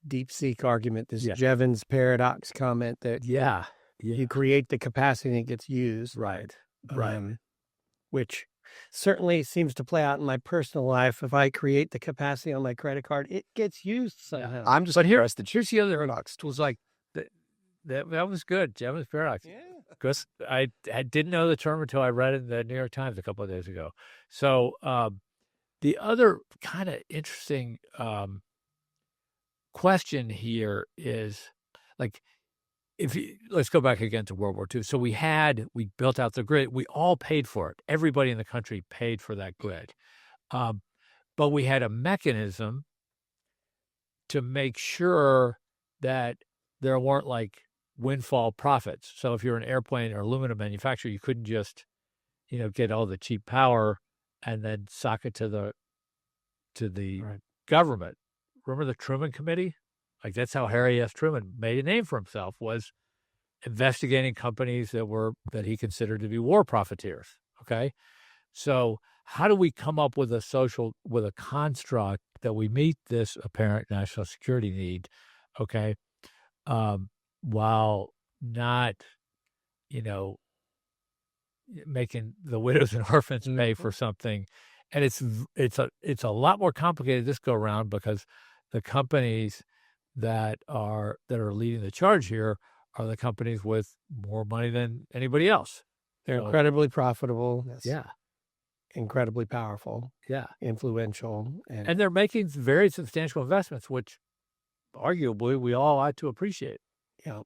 DeepSeek argument, this Jevons paradox comment that you create the capacity and it gets used. Right. Which certainly seems to play out in my personal life. If I create the capacity on my credit card, it gets used somehow. I'm just here's the other paradox. It was like, that was good, Jevons paradox. Yeah. Because I didn't know the term until I read it in the New York Times a couple of days ago. So the other kind of interesting question here is, like, let's go back again to World War II. So we built out the grid. We all paid for it. Everybody in the country paid for that grid. But we had a mechanism to make sure that there weren't like windfall profits. So if you're an airplane or aluminum manufacturer, you couldn't just, get all the cheap power and then sock it to the Right. government. Remember the Truman Committee? Like that's how Harry S. Truman made a name for himself, was investigating companies that he considered to be war profiteers. Okay. So how do we come up with a construct that we meet this apparent national security need, okay, while not, making the widows and orphans pay for something? And it's a lot more complicated this go around, because the companies that are leading the charge here are the companies with more money than anybody else. They're incredibly profitable. Yeah. Incredibly powerful. Yeah. Influential. And they're making very substantial investments, which arguably we all ought to appreciate. Yeah.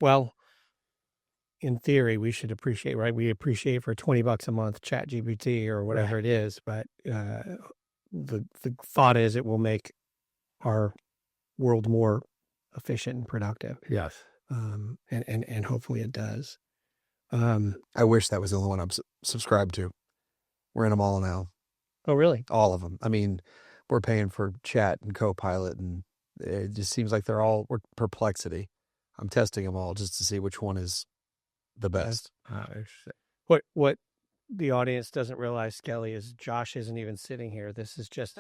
Well, in theory, we should appreciate, right? We appreciate for $20 a month ChatGPT or whatever it is, but the thought is it will make our world more efficient and productive. Yes. And hopefully it does. I wish that was the only one I'm subscribed to. We're in them all now. Oh, really? All of them. I mean, we're paying for Chat and Copilot, and it just seems like we're Perplexity. I'm testing them all just to see which one is the best. What the audience doesn't realize, Skelly, is Josh isn't even sitting here. This is just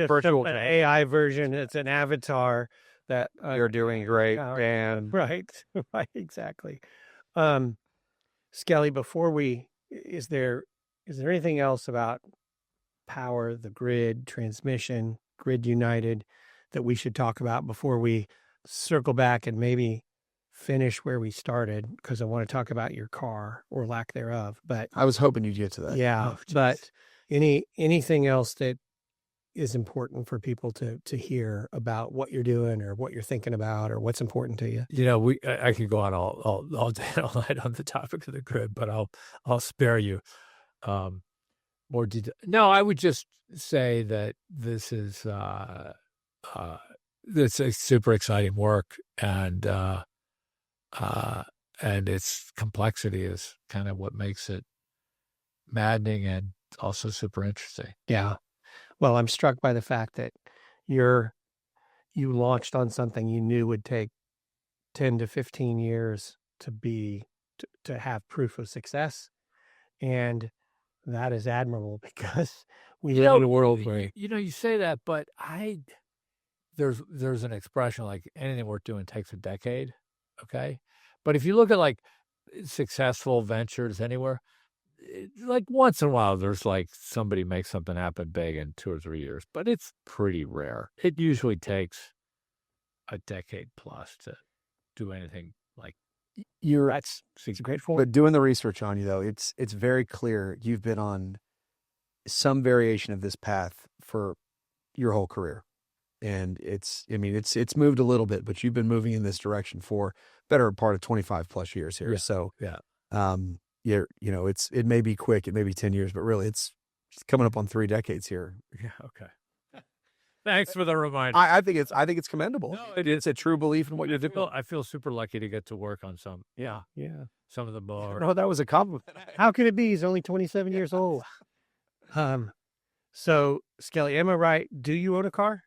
Virtual an AI version. It's an avatar that you're doing great, man. Right, exactly. Skelly, is there anything else about power, the grid, transmission, Grid United that we should talk about before we circle back and maybe finish where we started? Because I want to talk about your car or lack thereof. But I was hoping you'd get to that. Yeah, but anything else that is important for people to hear about what you're doing or what you're thinking about or what's important to you? I could go on all day, all night on the topic of the grid, but I'll spare you more detail. No, I would just say that this is it's a super exciting work, and its complexity is kind of what makes it maddening and also super interesting. Yeah. Well, I'm struck by the fact that you launched on something you knew would take 10 to 15 years to have proof of success. And that is admirable, because we live in a world where you say that, but there's an expression like anything worth doing takes a decade. Okay. But if you look at like successful ventures anywhere, like once in a while, there's like somebody makes something happen big in 2 or 3 years, but it's pretty rare. It usually takes a decade plus to do anything like that's a great point. But doing the research on you, though, it's very clear you've been on some variation of this path for your whole career. And it's moved a little bit, but you've been moving in this direction for better part of 25 plus years here. Yeah. So, yeah. It may be quick, it may be 10 years, but really it's coming up on 3 decades here. Yeah. Okay. Thanks for the reminder. I think it's commendable. No, it is. It's a true belief in what you're doing. I feel super lucky to get to work on some. Yeah. Some of the more. No, that was a compliment. How can it be? He's only 27 years old. So Skelly, am I right? Do you own a car?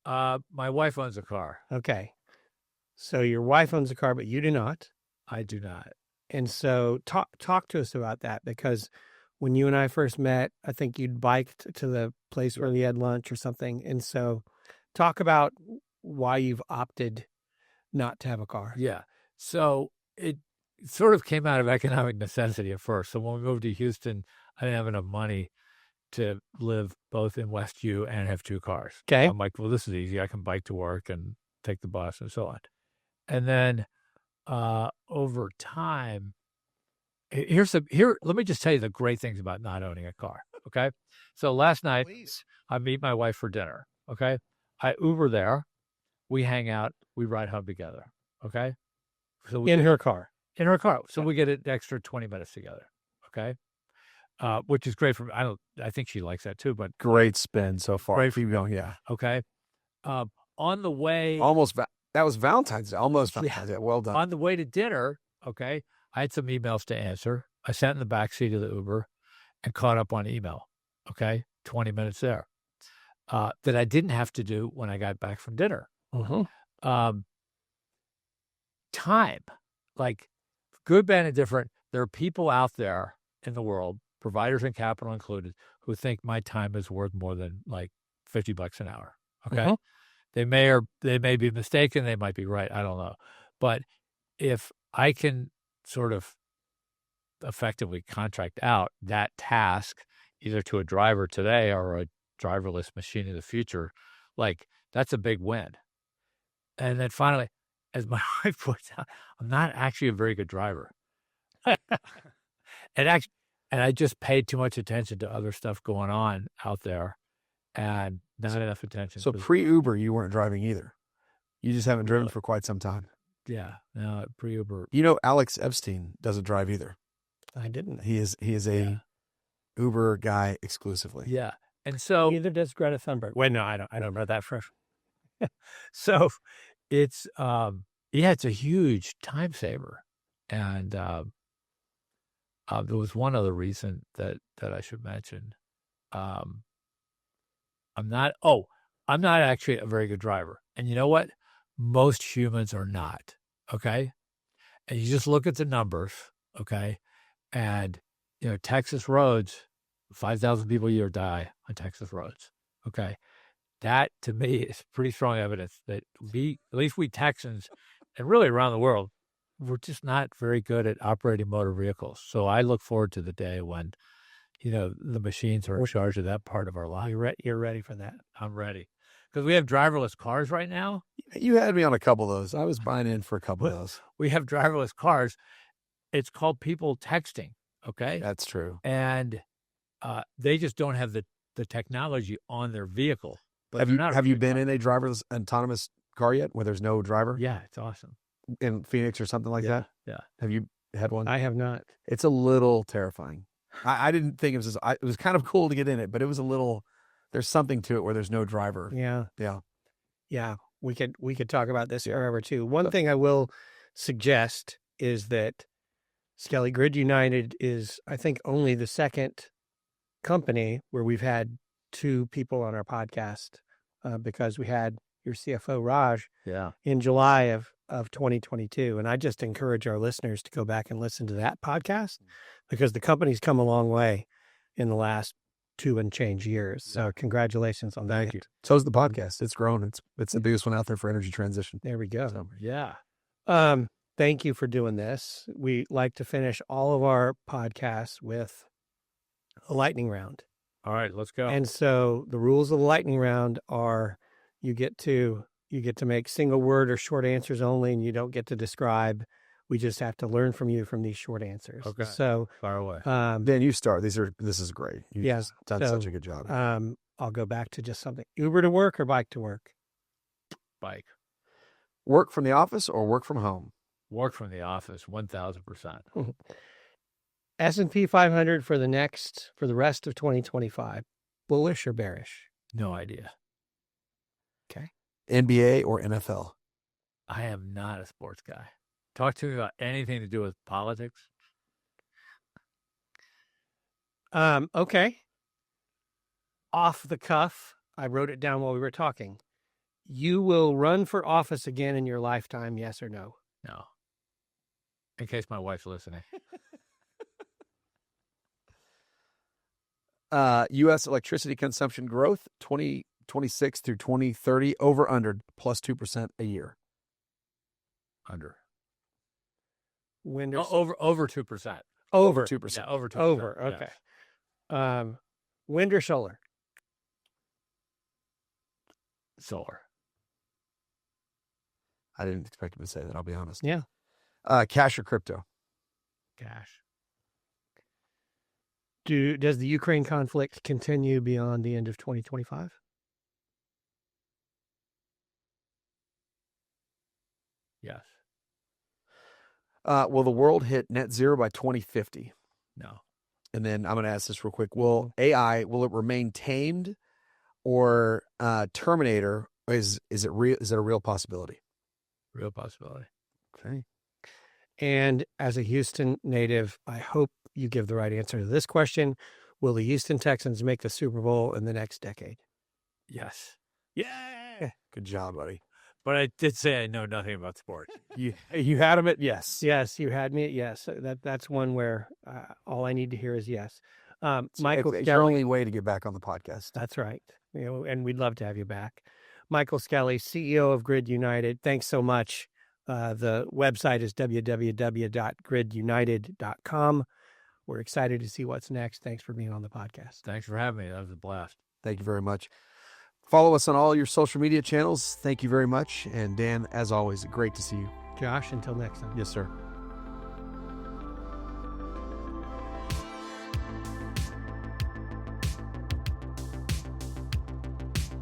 My wife owns a car. Okay. So your wife owns a car, but you do not. I do not. And so talk to us about that, because when you and I first met, I think you'd biked to the place where we had lunch or something. And so talk about why you've opted not to have a car. Yeah. So it sort of came out of economic necessity at first. So when we moved to Houston, I didn't have enough money to live both in West U and have 2 cars. Okay. I'm like, well, this is easy. I can bike to work and take the bus and so on. And then over time, let me just tell you the great things about not owning a car. Okay. So last night, I meet my wife for dinner. Okay. I Uber there. We hang out. We ride home together. Okay. So in her car. So we get an extra 20 minutes together. Okay. Which is great for me. I think she likes that too, but great spin so far. Great for you. Yeah. Okay. On the way, That was Valentine's Day. Almost Valentine's Day. Well done. on the way to dinner, okay, I had some emails to answer. I sat in the back seat of the Uber and caught up on email. Okay, 20 minutes there that I didn't have to do when I got back from dinner. Time, like good, bad, and different. There are people out there in the world, providers and capital included, who think my time is worth more than like $50 an hour. Okay. They may be mistaken. They might be right. I don't know. But if I can sort of effectively contract out that task either to a driver today or a driverless machine in the future, like that's a big win. And then finally, as my wife points out, I'm not actually a very good driver. And I just paid too much attention to other stuff going on out there and not enough attention. So pre-Uber, you weren't driving either. You just haven't driven for quite some time. Yeah, no, pre-Uber. You know, Alex Epstein doesn't drive either. I didn't. He is a Uber guy exclusively. Yeah. And so neither does Greta Thunberg. Wait, no, I don't know that for. So it's it's a huge time saver. And there was one other reason that I should mention. I'm not actually a very good driver. And you know what? Most humans are not. Okay. And you just look at the numbers. Okay. And, Texas roads, 5,000 people a year die on Texas roads. Okay. That to me is pretty strong evidence that at least we Texans and really around the world, we're just not very good at operating motor vehicles. So I look forward to the day when, the machines are in charge of that part of our life. You're ready for that. I'm ready. Because we have driverless cars right now. You had me on a couple of those. I was buying in for a couple of those. We have driverless cars. It's called people texting. Okay. That's true. And they just don't have the technology on their vehicle. But have you been in a driverless autonomous car yet where there's no driver? Yeah, it's awesome. In Phoenix or something like that? Yeah. Have you had one? I have not. It's a little terrifying. I didn't think it was kind of cool to get in it, but it was a little, there's something to it where there's no driver. Yeah. Yeah. Yeah. We could talk about this forever too. One thing I will suggest is that Skelly Grid United is, I think, only the second company where we've had two people on our podcast because we had your CFO, Raj, in July of 2022. And I just encourage our listeners to go back and listen to that podcast because the company's come a long way in the last 2 and change years. So congratulations on that. Thank you. So's the podcast. It's grown. It's the biggest one out there for energy transition. There we go. So, yeah. Thank you for doing this. We like to finish all of our podcasts with a lightning round. All right, let's go. And so the rules of the lightning round are you get to make single word or short answers only, and you don't get to describe. We just have to learn from you from these short answers. Okay. So far away. Ben, you start. This is great. You've done such a good job. I'll go back to just something. Uber to work or bike to work? Bike. Work from the office or work from home? Work from the office, 1,000%. S&P 500 for the rest of 2025. Bullish or bearish? No idea. Okay. NBA or NFL? I am not a sports guy. Talk to me about anything to do with politics. Okay. Off the cuff, I wrote it down while we were talking. You will run for office again in your lifetime, yes or no? No. In case my wife's listening. U.S. electricity consumption growth, 2026 through 2030, over under plus 2% a year. Under. Wind over 2%. Over 2%. Yeah, over 2%. Over. Okay. Yes. Wind or solar? Solar. I didn't expect him to say that, I'll be honest. Yeah. Cash or crypto? Cash. Does the Ukraine conflict continue beyond the end of 2025? Yes. Will the world hit net zero by 2050? No. And then I'm going to ask this real quick. Will AI, will it remain tamed or Terminator Is it real? Is it a real possibility? Real possibility. Okay. And as a Houston native, I hope you give the right answer to this question. Will the Houston Texans make the Super Bowl in the next decade? Yes. Yeah. Good job, buddy. But I did say I know nothing about sports. You had him at yes. Yes, you had me at yes. That's one where all I need to hear is yes. Michael It's Skelly. your only way to get back on the podcast. That's right. And we'd love to have you back. Michael Skelly, CEO of Grid United. Thanks so much. The website is www.gridunited.com. We're excited to see what's next. Thanks for being on the podcast. Thanks for having me. That was a blast. Thank you very much. Follow us on all your social media channels. Thank you very much. And Dan, as always, great to see you. Josh, until next time. Yes, sir.